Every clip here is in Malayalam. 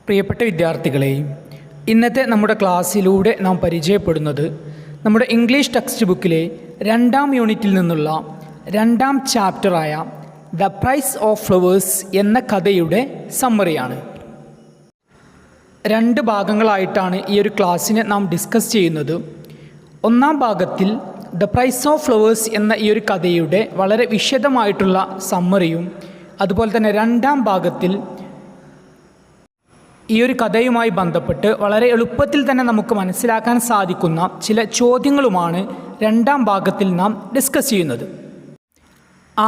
പ്രിയപ്പെട്ട വിദ്യാർത്ഥികളെ, ഇന്നത്തെ നമ്മുടെ ക്ലാസ്സിലൂടെ നാം പരിചയപ്പെടുന്നത് നമ്മുടെ ഇംഗ്ലീഷ് ടെക്സ്റ്റ് ബുക്കിലെ 2ാം യൂണിറ്റിൽ നിന്നുള്ള 2ാം ചാപ്റ്ററായ ദ പ്രൈസ് ഓഫ് ഫ്ലവേഴ്സ് എന്ന കഥയുടെ സമ്മറിയാണ്. 2 ഭാഗങ്ങളായിട്ടാണ് ഈ ഒരു ക്ലാസ്സിനെ നാം ഡിസ്കസ് ചെയ്യുന്നത്. 1ാം ഭാഗത്തിൽ ദ പ്രൈസ് ഓഫ് ഫ്ലവേഴ്സ് എന്ന ഈ ഒരു കഥയുടെ വളരെ വിശദമായിട്ടുള്ള സമ്മറിയും, അതുപോലെ തന്നെ 2ാം ഭാഗത്തിൽ ഈ ഒരു കഥയുമായി ബന്ധപ്പെട്ട് വളരെ എളുപ്പത്തിൽ തന്നെ നമുക്ക് മനസ്സിലാക്കാൻ സാധിക്കുന്ന ചില ചോദ്യങ്ങളുമാണ് 2ാം ഭാഗത്തിൽ നാം ഡിസ്കസ് ചെയ്യുന്നത്.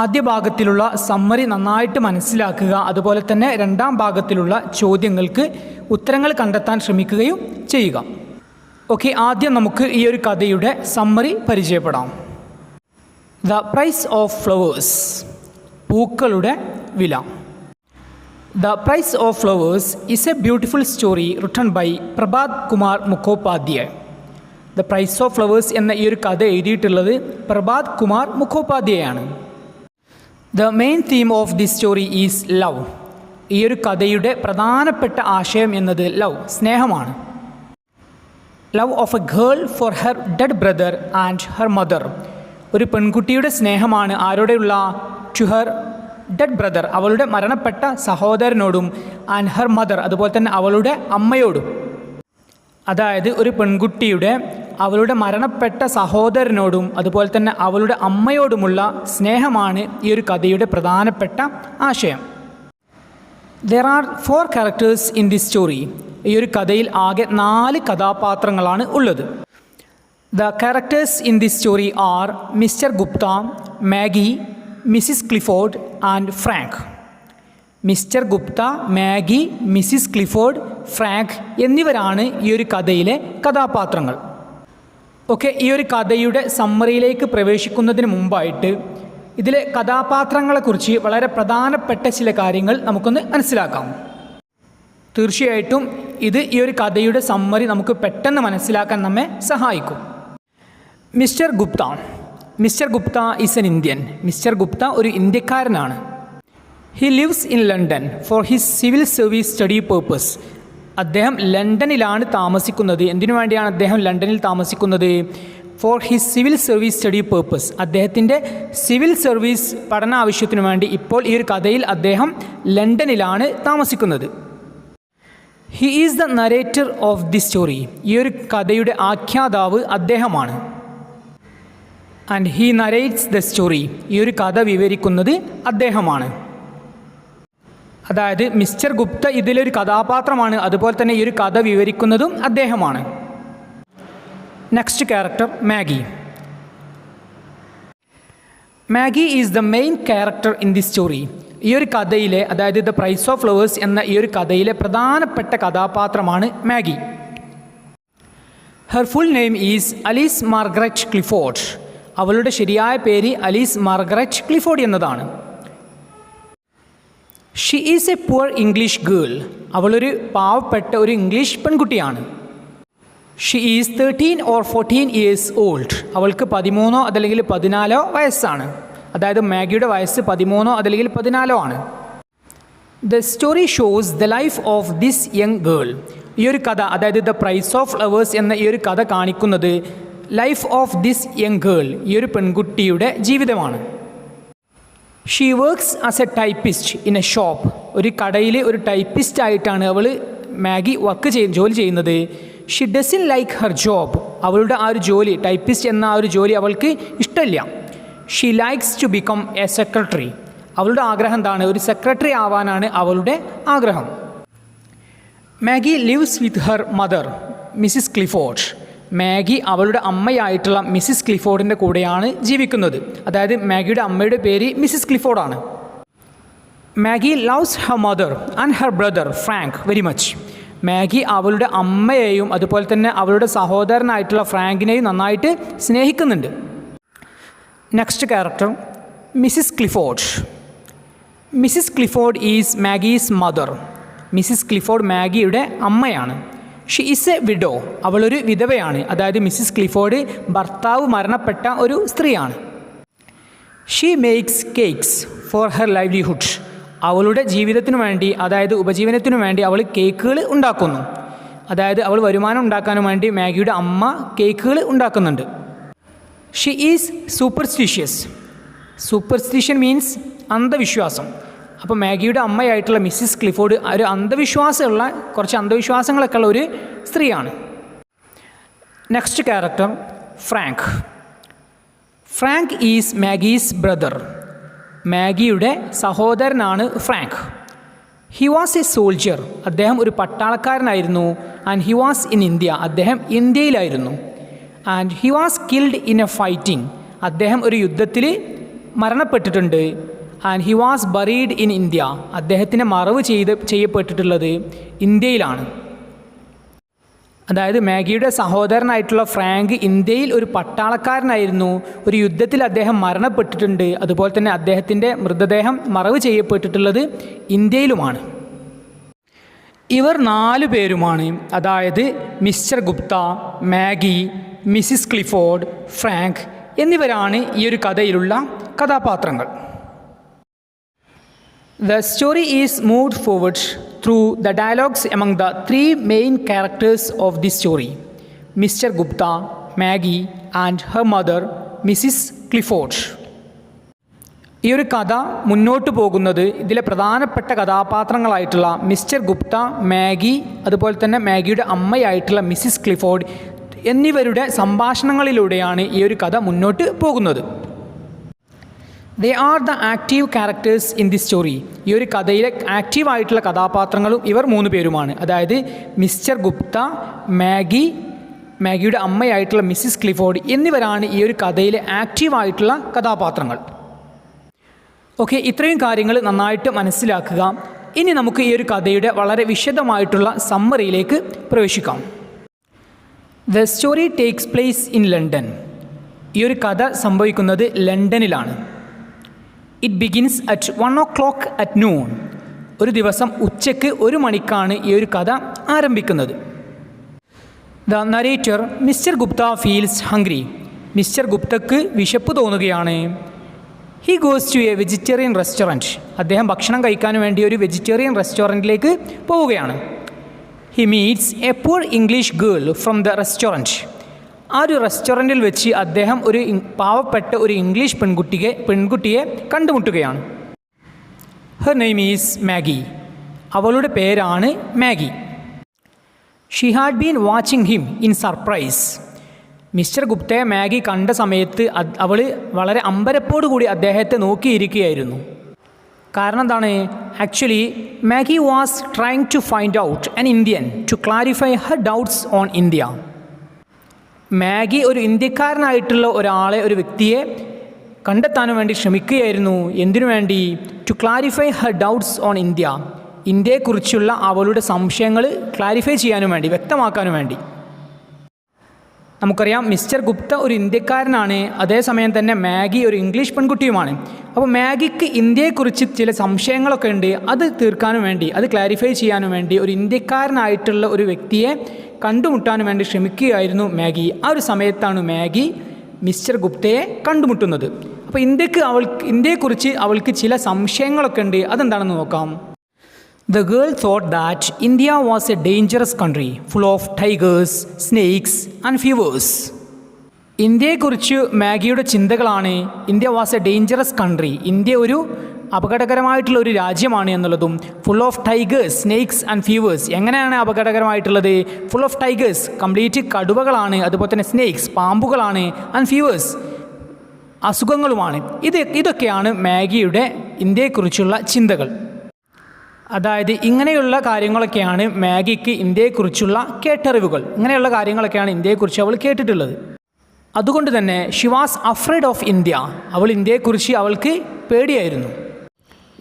ആദ്യ ഭാഗത്തിലുള്ള സമ്മറി നന്നായിട്ട് മനസ്സിലാക്കുക, അതുപോലെ തന്നെ 2ാം ഭാഗത്തിലുള്ള ചോദ്യങ്ങൾക്ക് ഉത്തരങ്ങൾ കണ്ടെത്താൻ ശ്രമിക്കുകയും ചെയ്യുക. ഓക്കെ, ആദ്യം നമുക്ക് ഈ ഒരു കഥയുടെ സമ്മറി പരിചയപ്പെടാം. ദ പ്രൈസ് ഓഫ് ഫ്ലവേഴ്സ്, പൂക്കളുടെ വില. The Price of Flowers is a beautiful story written by Prabhat Kumar Mukhopadhyay. The Price of Flowers എന്ന ഈ ഒരു കഥ എഴുതിയിട്ടുള്ളത് Prabhat Kumar മുഖോപാധ്യായാണ്. The main theme of this story is love. ഈ ഒരു കഥയുടെ പ്രധാനപ്പെട്ട ആശയം എന്നത് സ്നേഹമാണ്. Love of a girl for her dead brother and her mother. ഒരു പെൺകുട്ടിയുടെ സ്നേഹമാണ് ആരോടെയുള്ള? To her ഡെഡ് ബ്രദർ, അവളുടെ മരണപ്പെട്ട സഹോദരനോടും, ആൻഡ് ഹർ മദർ, അതുപോലെ തന്നെ അവളുടെ അമ്മയോടും. അതായത് ഒരു പെൺകുട്ടിയുടെ അവളുടെ മരണപ്പെട്ട സഹോദരനോടും അതുപോലെ തന്നെ അവളുടെ അമ്മയോടുമുള്ള സ്നേഹമാണ് ഈ ഒരു കഥയുടെ പ്രധാനപ്പെട്ട ആശയം. There are 4 characters in this story. ഈ ഒരു കഥയിൽ ആകെ 4 കഥാപാത്രങ്ങളാണ് ഉള്ളത്. The characters in this story are Mr. Gupta, Maggie, Mrs Clifford and Frank. Mister Gupta, Maggi, Mrs Clifford, Frank എന്നിവരാണ് ഈ ഒരു കഥയിലെ കഥാപാത്രങ്ങൾ. ഓക്കെ, ഈ ഒരു കഥയുടെ സമ്മറിയിലേക്ക് പ്രവേശിക്കുന്നതിന് മുമ്പായിട്ട് ഇതിലെ കഥാപാത്രങ്ങളെക്കുറിച്ച് വളരെ പ്രധാനപ്പെട്ട ചില കാര്യങ്ങൾ നമുക്കൊന്ന് മനസ്സിലാക്കാം. തീർച്ചയായിട്ടും ഇത് ഈ ഒരു കഥയുടെ സമ്മറി നമുക്ക് പെട്ടെന്ന് മനസ്സിലാക്കാൻ നമ്മെ സഹായിക്കും. Mister Gupta is an Indian. Mister Gupta ഒരു ഇന്ത്യക്കാരനാണ്. He lives in London for his civil service study purpose. അദ്ദേഹം ലണ്ടനിലാണ് താമസിക്കുന്നത്. എന്തിനു വേണ്ടിയാണ് അദ്ദേഹം ലണ്ടനിൽ താമസിക്കുന്നത്? For his civil service study purpose. അദ്ദേഹത്തിൻ്റെ സിവിൽ സർവീസ് പഠന ആവശ്യത്തിനു വേണ്ടി ഇപ്പോൾ ഈ ഒരു കഥയിൽ അദ്ദേഹം ലണ്ടനിലാണ് താമസിക്കുന്നത്. He is the narrator of the story. ഈ ഒരു കഥയുടെ ആഖ്യാതാവ് അദ്ദേഹമാണ്. And he narrates the story. ഈ ഒരു കഥ വിവരിക്കുന്നത് അദ്ദേഹമാണ്. അതായത് മിസ്റ്റർ ഗുപ്ത ഇതിലൊരു കഥാപാത്രമാണ്, അതുപോലെ തന്നെ ഈ ഒരു കഥ വിവരിക്കുന്നതും അദ്ദേഹമാണ്. Next character Maggi is the main character in the story. ഈ ഒരു കഥയിലെ, അതായത് ദ പ്രൈസ് ഓഫ് ഫ്ലവേഴ്സ് എന്ന ഈ ഒരു കഥയിലെ പ്രധാനപ്പെട്ട കഥാപാത്രമാണ് Maggie. Her full name is Alice Margaret Clifford. അവളുടെ ശരിയായ പേര് അലീസ് മാർഗരറ്റ് ക്ലിഫോർഡ് എന്നതാണ്. She is a poor English girl. അവളൊരു പാവപ്പെട്ട ഒരു ഇംഗ്ലീഷ് പെൺകുട്ടിയാണ്. She is 13 or 14 years old. അവൾക്ക് 13 അതല്ലെങ്കിൽ 14 വയസ്സാണ്. അതായത് മാഗിയുടെ വയസ്സ് 13 അതല്ലെങ്കിൽ 14 ആണ്. The story shows the life of this young girl. ഈ ഒരു കഥ, അതായത് ദ പ്രൈസ് ഓഫ് ഫ്ലവേഴ്സ് എന്ന ഈ ഒരു കഥ കാണിക്കുന്നത് life of this young girl, ഈ ഒരു പെൺകുട്ടിയുടെ ജീവിതമാണ്. She works as A typist in A shop. ഒരു കടയിൽ ഒരു ടൈപ്പിസ്റ്റ് ആയിട്ടാണ് മാഗി ജോലി ചെയ്യുന്നത്. She doesn't like her job. അവളുടെ ആ ഒരു ജോലി, ടൈപ്പിസ്റ്റ് എന്ന ആ ഒരു ജോലി അവൾക്ക് ഇഷ്ടമില്ല. She likes to become a secretary. അവളുടെ ആഗ്രഹം എന്താണ്? ഒരു സെക്രട്ടറി ആവാനാണ് അവളുടെ ആഗ്രഹം. Maggie lives with her mother Mrs Clifford. Maggie അവളുടെ അമ്മയായിട്ടുള്ള മിസ്സിസ് ക്ലിഫോർഡിൻ്റെ കൂടെയാണ് ജീവിക്കുന്നത്. അതായത് മാഗിയുടെ അമ്മയുടെ പേര് മിസ്സിസ് ക്ലിഫോർഡാണ്. Maggie loves her mother and her brother Frank very much. Maggie അവളുടെ അമ്മയെയും അതുപോലെ തന്നെ അവളുടെ സഹോദരനായിട്ടുള്ള ഫ്രാങ്കിനെയും നന്നായിട്ട് സ്നേഹിക്കുന്നുണ്ട്. Next character Mrs Clifford. Mrs Clifford is Maggie's mother. Mrs Clifford മാഗിയുടെ അമ്മയാണ്. She is a widow. അവളൊരു വിധവയാണ്. അതായത് മിസ്സിസ് ക്ലിഫോർഡ് ഭർത്താവ് മരണപ്പെട്ട ഒരു സ്ത്രീയാണ്. She makes cakes for her livelihood. അവളുടെ ജീവിതത്തിനു വേണ്ടി, അതായത് ഉപജീവനത്തിനു വേണ്ടി അവൾ കേക്കുകൾ ഉണ്ടാക്കുന്നു. അതായത് അവൾ വരുമാനം ഉണ്ടാക്കാനും വേണ്ടി മാഗിയുടെ അമ്മ കേക്കുകൾ ഉണ്ടാക്കുന്നുണ്ട്. She is superstitious. Superstition means അന്ധവിശ്വാസം. അപ്പോൾ മാഗിയുടെ അമ്മയായിട്ടുള്ള മിസ്സിസ് ക്ലിഫോർഡ് ഒരു അന്ധവിശ്വാസമുള്ള, കുറച്ച് അന്ധവിശ്വാസങ്ങളൊക്കെ ഉള്ള ഒരു സ്ത്രീയാണ്. Next character Frank. Frank is Maggie's brother. മാഗിയുടെ സഹോദരനാണ് ഫ്രാങ്ക്. He was a soldier. അദ്ദേഹം ഒരു പട്ടാളക്കാരനായിരുന്നു. And he was in India. അദ്ദേഹം ഇന്ത്യയിലായിരുന്നു. And he was killed in a fighting. അദ്ദേഹം ഒരു യുദ്ധത്തിൽ മരണപ്പെട്ടിട്ടുണ്ട്. And he was buried in India. അദ്ദേഹത്തിനെ മറവ് ചെയ്യപ്പെട്ടിട്ടുള്ളത് ഇന്ത്യയിലാണ്. അതായത് മാഗിയുടെ സഹോദരനായിട്ടുള്ള ഫ്രാങ്ക് ഇന്ത്യയിൽ ഒരു പട്ടാളക്കാരനായിരുന്നു. ഒരു യുദ്ധത്തിൽ അദ്ദേഹം മരണപ്പെട്ടിട്ടുണ്ട്. അതുപോലെ തന്നെ അദ്ദേഹത്തിൻ്റെ മൃതദേഹം മറവ് ചെയ്യപ്പെട്ടിട്ടുള്ളത് ഇന്ത്യയിലുമാണ്. ഇവർ 4 പേരുമാണ്, അതായത് mister Gupta, Maggi, Mrs Clifford, Frank എന്നിവരാണ് ഈ ഒരു കഥയിലുള്ള കഥാപാത്രങ്ങൾ. The story is moved forward through the dialogues among the 3 main characters of this story, Mr. Gupta, Maggie and her mother, Mrs. Clifford. ഈ ഒരു കഥ മുന്നോട്ട് പോകുന്നത് ഇതിലെ പ്രധാനപ്പെട്ട കഥാപാത്രങ്ങളായിട്ടുള്ള മിസ്റ്റർ ഗുപ്ത, മാഗി, അതുപോലെ തന്നെ മാഗിയുടെ അമ്മയായിട്ടുള്ള മിസ്സിസ് ക്ലിഫോർഡ് എന്നിവരുടെ സംഭാഷണങ്ങളിലൂടെയാണ് ഈ ഒരു കഥ മുന്നോട്ട് പോകുന്നത്. They are the active characters in the story. ഈ ഒരു കഥയിലെ ആക്റ്റീവായിട്ടുള്ള കഥാപാത്രങ്ങളും ഇവർ 3 പേരുമാണ്. അതായത് മിസ്റ്റർ ഗുപ്ത, മാഗി, മാഗിയുടെ അമ്മയായിട്ടുള്ള മിസ്സിസ് ക്ലിഫോർഡ് എന്നിവരാണ് ഈ ഒരു കഥയിലെ ആക്റ്റീവായിട്ടുള്ള കഥാപാത്രങ്ങൾ. ഓക്കെ, ഇത്രയും കാര്യങ്ങൾ നന്നായിട്ട് മനസ്സിലാക്കുക. ഇനി നമുക്ക് ഈ ഒരു കഥയുടെ വളരെ വിശദമായിട്ടുള്ള സമ്മറിയിലേക്ക് പ്രവേശിക്കാം. The story takes place in London. ഈ ഒരു കഥ സംഭവിക്കുന്നത് ലണ്ടനിലാണ്. It begins at 1 o'clock at noon. ഒരു ദിവസം ഉച്ചയ്ക്ക് 1 മണിക്കാണ് ഈ ഒരു കഥ ആരംഭിക്കുന്നത്. The narrator mister Gupta feels hungry. Mister ഗുപ്തക്ക് വിശപ്പ് തോന്നുകയാണ്. He goes to a vegetarian restaurant. അദ്ദേഹം ഭക്ഷണം കഴിക്കാൻ വേണ്ടി ഒരു വെജിറ്റേറിയൻ റെസ്റ്റോറൻറ്റിലേക്ക് പോവുകയാണ്. He meets a poor English girl from the restaurant. ആ ഒരു റെസ്റ്റോറൻറ്റിൽ വെച്ച് അദ്ദേഹം ഒരു പാവപ്പെട്ട ഒരു ഇംഗ്ലീഷ് പെൺകുട്ടിയെ കണ്ടുമുട്ടുകയാണ്. Her name is Maggie. അവളുടെ പേരാണ് മാഗി. She had been watching him in surprise. Mister ഗുപ്തയെ മാഗി കണ്ട സമയത്ത് അവൾ വളരെ അമ്പരപ്പോടുകൂടി അദ്ദേഹത്തെ നോക്കിയിരിക്കുകയായിരുന്നു. കാരണം എന്താണ്? Actually Maggie was trying to find out an Indian to clarify her doubts on India. Maggie ഒരു ഇന്ത്യക്കാരനായിട്ടുള്ള ഒരു വ്യക്തിയെ കണ്ടെത്താനും വേണ്ടി ശ്രമിക്കുകയായിരുന്നു. എന്തിനു വേണ്ടി? To clarify her doubts on India. ഇന്ത്യയെക്കുറിച്ചുള്ള അവളുടെ സംശയങ്ങൾ ക്ലാരിഫൈ ചെയ്യാനും വേണ്ടി, വ്യക്തമാക്കാനും വേണ്ടി. നമുക്കറിയാം മിസ്റ്റർ ഗുപ്ത ഒരു ഇന്ത്യക്കാരനാണ്, അതേസമയം തന്നെ മാഗി ഒരു ഇംഗ്ലീഷ് പെൺകുട്ടിയുമാണ്. അപ്പോൾ മാഗിക്ക് ഇന്ത്യയെക്കുറിച്ച് ചില സംശയങ്ങളൊക്കെ ഉണ്ട്. അത് തീർക്കാനും വേണ്ടി, അത് ക്ലാരിഫൈ ചെയ്യാനും വേണ്ടി ഒരു ഇന്ത്യക്കാരനായിട്ടുള്ള ഒരു വ്യക്തിയെ കണ്ടുമുട്ടാനും വേണ്ടി ശ്രമിക്കുകയായിരുന്നു മാഗി. ആ ഒരു സമയത്താണ് മാഗി മിസ്റ്റർ ഗുപ്തയെ കണ്ടുമുട്ടുന്നത്. അപ്പോൾ ഇന്ത്യയെക്കുറിച്ച് അവൾക്ക് ചില സംശയങ്ങളൊക്കെ ഉണ്ട്. അതെന്താണെന്ന് നോക്കാം. The girl thought that India was a dangerous country full of tigers, snakes and fevers. ഇന്ത്യയെക്കുറിച്ച് മാഗിയുടെ ചിന്തകളാണ് India was A dangerous country. India ഒരു അപകടകരമായിട്ടുള്ള ഒരു രാജ്യമാണ് എന്നുള്ളതും, full of tigers, snakes and fevers. എങ്ങനെയാണ് അപകടകരമായിട്ടുള്ളത്? ഫുൾ ഓഫ് ടൈഗേഴ്സ് കംപ്ലീറ്റ് കടുവകളാണ്, അതുപോലെ തന്നെ സ്നേക്സ് പാമ്പുകളാണ്, ആൻഡ് ഫീവേഴ്സ് അസുഖങ്ങളുമാണ്. ഇതൊക്കെയാണ് മാഗിയുടെ ഇന്ത്യയെക്കുറിച്ചുള്ള ചിന്തകൾ. അതായത് ഇങ്ങനെയുള്ള കാര്യങ്ങളൊക്കെയാണ് മാഗിക്ക് ഇന്ത്യയെക്കുറിച്ചുള്ള കേട്ടറിവുകൾ. ഇങ്ങനെയുള്ള കാര്യങ്ങളൊക്കെയാണ് ഇന്ത്യയെക്കുറിച്ച് അവൾ കേട്ടിട്ടുള്ളത്. അതുകൊണ്ട് തന്നെ she was afraid of India. അവൾ ഇന്ത്യയെക്കുറിച്ച് അവൾക്ക് പേടിയായിരുന്നു.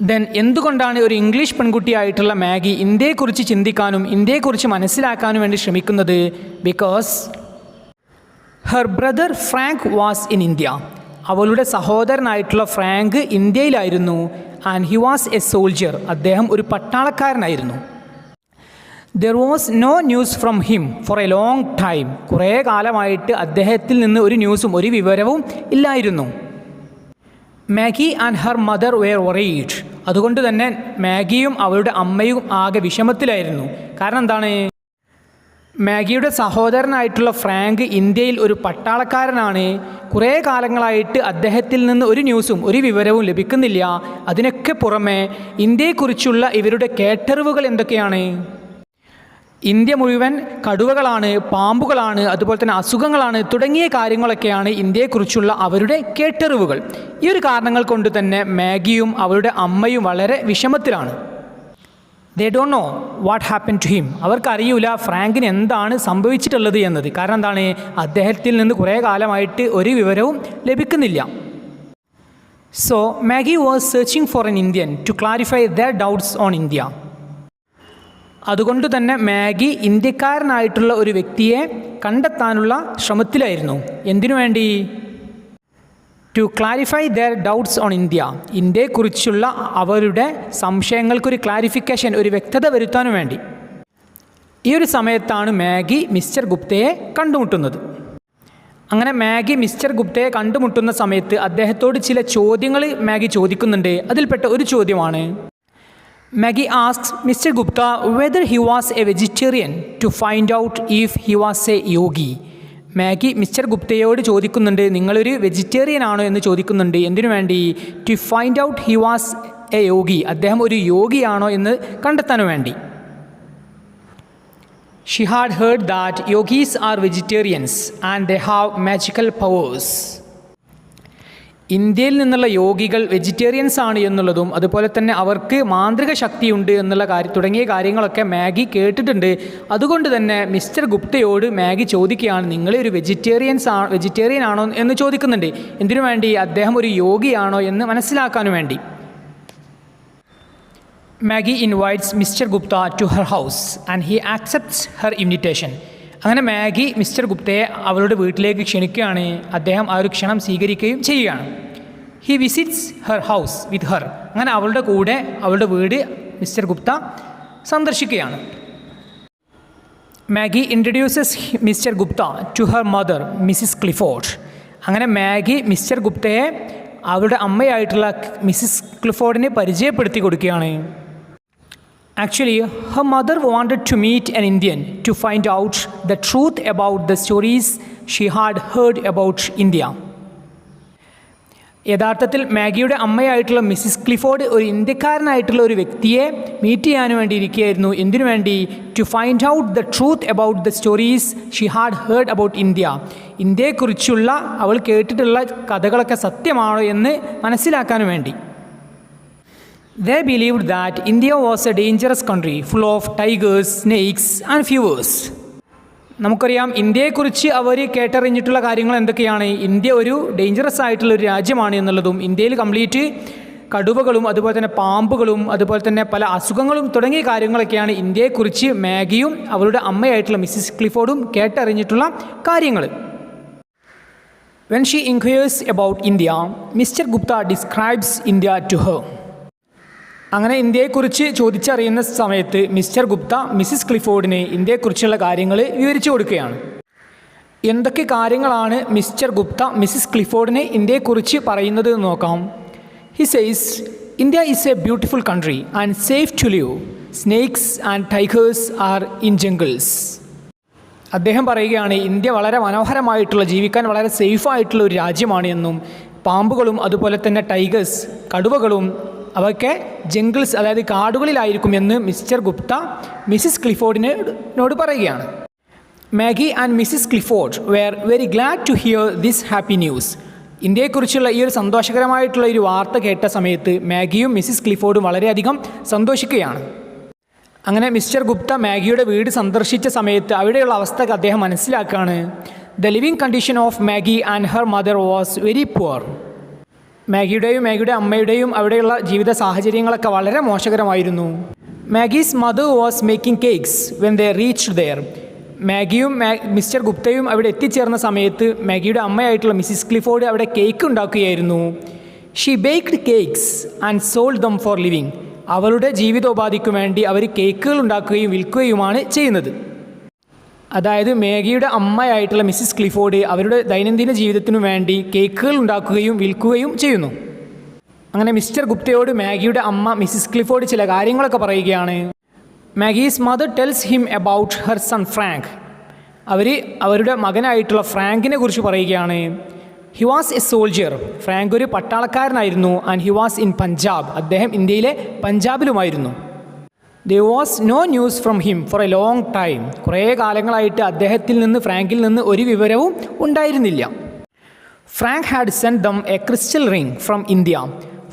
ദെൻ എന്തുകൊണ്ടാണ് ഒരു ഇംഗ്ലീഷ് പെൺകുട്ടിയായിട്ടുള്ള മാഗി ഇന്ത്യയെക്കുറിച്ച് ചിന്തിക്കാനും ഇന്ത്യയെക്കുറിച്ച് മനസ്സിലാക്കാനും വേണ്ടി ശ്രമിക്കുന്നത്? Because her brother Frank was in India. അവളുടെ സഹോദരനായിട്ടുള്ള ഫ്രാങ്ക് ഇന്ത്യയിലായിരുന്നു. And he was a soldier. അദ്ദേഹം ഒരു പട്ടാളക്കാരനായിരുന്നു. There was no news from him for a long time. കുറേ കാലമായിട്ട് അദ്ദേഹത്തിൽ നിന്ന് ഒരു ന്യൂസും ഒരു വിവരവും ഇല്ലായിരുന്നു. Maggie and her mother were worried. അതുകൊണ്ട് തന്നെ മാഗിയും അവളുടെ അമ്മയും ആകെ വിഷമത്തിലായിരുന്നു. കാരണം എന്താണ്? മാഗിയുടെ സഹോദരനായിട്ടുള്ള ഫ്രാങ്ക് ഇന്ത്യയിൽ ഒരു പട്ടാളക്കാരനാണ്. കുറേ കാലങ്ങളായിട്ട് അദ്ദേഹത്തിൽ നിന്ന് ഒരു ന്യൂസും ഒരു വിവരവും ലഭിക്കുന്നില്ല. അതിനൊക്കെ പുറമെ ഇന്ത്യയെക്കുറിച്ചുള്ള ഇവരുടെ കേട്ടറിവുകൾ എന്തൊക്കെയാണ്? ഇന്ത്യ മുഴുവൻ കടുവകളാണ്, പാമ്പുകളാണ്, അതുപോലെ തന്നെ അസുഖങ്ങളാണ് തുടങ്ങിയ കാര്യങ്ങളൊക്കെയാണ് ഇന്ത്യയെക്കുറിച്ചുള്ള അവരുടെ കേട്ടറിവുകൾ. ഈ ഒരു കാരണങ്ങൾ കൊണ്ട് തന്നെ മാഗിയും അവളുടെ അമ്മയും വളരെ വിഷമത്തിലാണ്. They don't know what happen to him. അവർക്കറിയില്ല ഫ്രാങ്കിന് എന്താണ് സംഭവിച്ചിട്ടുള്ളത് എന്നത്. കാരണം എന്താണ്? അദ്ദേഹത്തിൽ നിന്ന് കുറേ കാലമായിട്ട് ഒരു വിവരവും ലഭിക്കുന്നില്ല. So Maggie was searching for an Indian to clarify their doubts on India. അതുകൊണ്ട് തന്നെ മാഗി ഇന്ത്യക്കാരനായിട്ടുള്ള ഒരു വ്യക്തിയെ കണ്ടെത്താനുള്ള ശ്രമത്തിലായിരുന്നു. എന്തിനു വേണ്ടി? To clarify their doubts on India. ഇന്ത്യയെക്കുറിച്ചുള്ള അവരുടെ സംശയങ്ങൾക്കൊരു ക്ലാരിഫിക്കേഷൻ, ഒരു വ്യക്തത വരുത്താനും വേണ്ടി. ഈ ഒരു സമയത്താണ് മാഗി മിസ്റ്റർ ഗുപ്തയെ കണ്ടുമുട്ടുന്നത്. അങ്ങനെ മാഗി മിസ്റ്റർ ഗുപ്തയെ കണ്ടുമുട്ടുന്ന സമയത്ത് അദ്ദേഹത്തോട് ചില ചോദ്യങ്ങൾ മാഗി ചോദിക്കുന്നുണ്ട്. അതിൽപ്പെട്ട ഒരു ചോദ്യമാണ്, Maggie asks Mr. Gupta whether he was a vegetarian to find out if he was a yogi. Maggie mister ഗുപ്തയോട് ചോദിക്കുന്നുണ്ട്, നിങ്ങളൊരു വെജിറ്റേറിയൻ ആണോ എന്ന് ചോദിക്കുന്നുണ്ട്. എന്തിനു വേണ്ടി? To find out he was a yogi. അദ്ദേഹം ഒരു യോഗിയാണോ എന്ന് കണ്ടെത്താൻ വേണ്ടി. She had heard that yogis are vegetarians and they have magical powers. ഇന്ത്യയിൽ നിന്നുള്ള യോഗികൾ വെജിറ്റേറിയൻസ് ആണ് എന്നുള്ളതും അതുപോലെ തന്നെ അവർക്ക് മാന്ത്രിക ശക്തിയുണ്ട് എന്നുള്ള തുടങ്ങിയ കാര്യങ്ങളൊക്കെ മാഗി കേട്ടിട്ടുണ്ട്. അതുകൊണ്ട് തന്നെ മിസ്റ്റർ ഗുപ്തയോട് മാഗി ചോദിക്കുകയാണ്, നിങ്ങൾ ഒരു വെജിറ്റേറിയൻ ആണോ എന്ന് ചോദിക്കുന്നുണ്ട്. എന്തിനു വേണ്ടി? അദ്ദേഹം ഒരു യോഗിയാണോ എന്ന് മനസ്സിലാക്കാനും വേണ്ടി. Maggie invites mister Gupta to her house and he accepts her invitation. അങ്ങനെ മാഗി മിസ്റ്റർ ഗുപ്തയെ അവളുടെ വീട്ടിലേക്ക് ക്ഷണിക്കുകയാണ്. അദ്ദേഹം ആ ഒരു ക്ഷണം സ്വീകരിക്കുകയും ചെയ്യുകയാണ്. He visits her house with her. അങ്ങനെ അവളുടെ കൂടെ അവളുടെ വീട് മിസ്റ്റർ ഗുപ്ത സന്ദർശിക്കുകയാണ്. Maggie introduces mister Gupta to her mother Mrs Clifford. അങ്ങനെ മാഗി മിസ്റ്റർ ഗുപ്തയെ അവളുടെ അമ്മയായിട്ടുള്ള മിസ്സിസ് ക്ലിഫോർഡിനെ പരിചയപ്പെടുത്തി കൊടുക്കുകയാണ്. Actually, her mother wanted to meet an Indian to find out the truth about the stories she had heard about India. യഥാർത്ഥത്തിൽ മാഗിയുടെ അമ്മയായിട്ടുള്ള മിസ്സിസ് ക്ലിഫോർഡ് ഒരു ഇന്ത്യക്കാരനായിട്ടുള്ള ഒരു വ്യക്തിയെ മീറ്റ് ചെയ്യാൻ വേണ്ടി ഇരിക്കുകയായിരുന്നു. എന്തിനു വേണ്ടി? To find out the truth about the stories she had heard about India. ഇന്ത്യയെക്കുറിച്ചുള്ള അവൾ കേട്ടിട്ടുള്ള കഥകളൊക്കെ സത്യമാണോ എന്ന് മനസ്സിലാക്കാനും വേണ്ടി. They believed that India was a dangerous country full of tigers, snakes and fevers. നമുക്കറിയാം ഇന്ത്യയെക്കുറിച്ച് അവർ കേട്ടറിഞ്ഞിട്ടുള്ള കാര്യങ്ങൾ എന്തൊക്കെയാണ്? ഇന്ത്യ ഒരു ഡേഞ്ചറസ് ആയിട്ടുള്ള ഒരു രാജ്യമാണ് എന്നുള്ളതും ഇന്ത്യയിൽ കംപ്ലീറ്റ് കടുവകളും അതുപോലെ തന്നെ പാമ്പുകളും അതുപോലെ തന്നെ പല അസുഖങ്ങളും തുടങ്ങിയ കാര്യങ്ങളൊക്കെയാണ് ഇന്ത്യയെക്കുറിച്ച് മാഗിയും അവളുടെ അമ്മയായിട്ടുള്ള മിസ്സിസ് ക്ലിഫോർഡും കേട്ടറിഞ്ഞിട്ടുള്ള കാര്യങ്ങൾ. When she inquires about India, Mr. Gupta describes India to her. അങ്ങനെ ഇന്ത്യയെക്കുറിച്ച് ചോദിച്ചറിയുന്ന സമയത്ത് മിസ്റ്റർ ഗുപ്ത മിസ്സിസ് ക്ലിഫോർഡിന് ഇന്ത്യയെക്കുറിച്ചുള്ള കാര്യങ്ങൾ വിവരിച്ചു കൊടുക്കുകയാണ്. എന്തൊക്കെ കാര്യങ്ങളാണ് മിസ്റ്റർ ഗുപ്ത മിസ്സിസ് ക്ലിഫോർഡിന് ഇന്ത്യയെക്കുറിച്ച് പറയുന്നത് എന്ന് നോക്കാം. He says, India is a beautiful country and safe to live. Snakes and tigers are in jungles. അദ്ദേഹം പറയുകയാണ്, ഇന്ത്യ വളരെ മനോഹരമായിട്ടുള്ള, ജീവിക്കാൻ വളരെ സേഫായിട്ടുള്ള ഒരു രാജ്യമാണ് എന്നും പാമ്പുകളും അതുപോലെ തന്നെ ടൈഗേഴ്സ് കടുവകളും അവയൊക്കെ ജംഗിൾസ് അതായത് കാടുകളിലായിരിക്കും എന്ന് മിസ്റ്റർ ഗുപ്ത മിസ്സിസ് ക്ലിഫോർഡിനോട് പറയുകയാണ്. Maggie and Mrs Clifford were very glad to hear this happy news. ഇന്ത്യയെക്കുറിച്ചുള്ള ഈ ഒരു സന്തോഷകരമായിട്ടുള്ള ഒരു വാർത്ത കേട്ട സമയത്ത് മാഗിയും മിസ്സിസ് ക്ലിഫോർഡും വളരെയധികം സന്തോഷിക്കുകയാണ്. അങ്ങനെ മിസ്റ്റർ ഗുപ്ത മാഗിയുടെ വീട് സന്ദർശിച്ച സമയത്ത് അവിടെയുള്ള അവസ്ഥ അദ്ദേഹം മനസ്സിലാക്കുകയാണ്. The living condition of Maggie and her mother was very poor. മാഗിയുടെ അമ്മയുടെയും അവിടെയുള്ള ജീവിത സാഹചര്യങ്ങളൊക്കെ വളരെ മോശകരമായിരുന്നു. Maggie's mother was making cakes when they reached there. മാഗിയും മിസ്റ്റർ ഗുപ്തയും അവിടെ എത്തിച്ചേർന്ന സമയത്ത് മാഗിയുടെ അമ്മയായിട്ടുള്ള മിസ്സിസ് ക്ലിഫോർഡ് അവിടെ കേക്ക് ഉണ്ടാക്കുകയായിരുന്നു. She baked cakes and sold them for living. അവളുടെ ജീവിതോപാധിക്ക് വേണ്ടി അവർ കേക്കുകൾ ഉണ്ടാക്കുകയും വിൽക്കുകയുമാണ് ചെയ്യുന്നത്. അതായത് മാഗിയുടെ അമ്മയായിട്ടുള്ള മിസ്സിസ് ക്ലിഫോർഡ് അവരുടെ ദൈനംദിന ജീവിതത്തിനു വേണ്ടി കേക്കുകൾ ഉണ്ടാക്കുകയും വിൽക്കുകയും ചെയ്യുന്നു. അങ്ങനെ മിസ്റ്റർ ഗുപ്തയോട് മാഗിയുടെ അമ്മ മിസ്സിസ് ക്ലിഫോർഡ് ചില കാര്യങ്ങളൊക്കെ പറയുകയാണ്. Maggie's mother tells him about her son Frank. അവരുടെ മകനായിട്ടുള്ള ഫ്രാങ്കിനെ കുറിച്ച് പറയുകയാണ്. He was a soldier. Frank ഒരു പട്ടാളക്കാരനായിരുന്നു. And he was in Punjab. അദ്ദേഹം ഇന്ത്യയിലെ പഞ്ചാബിലുമായിരുന്നു. There was no news from him for a long time. കുറേ കാലങ്ങളായിട്ട് ഫ്രാങ്കിൽ നിന്ന് ഒരു വിവരവും ഉണ്ടായിരുന്നില്ല. Frank had send them a crystal ring from India.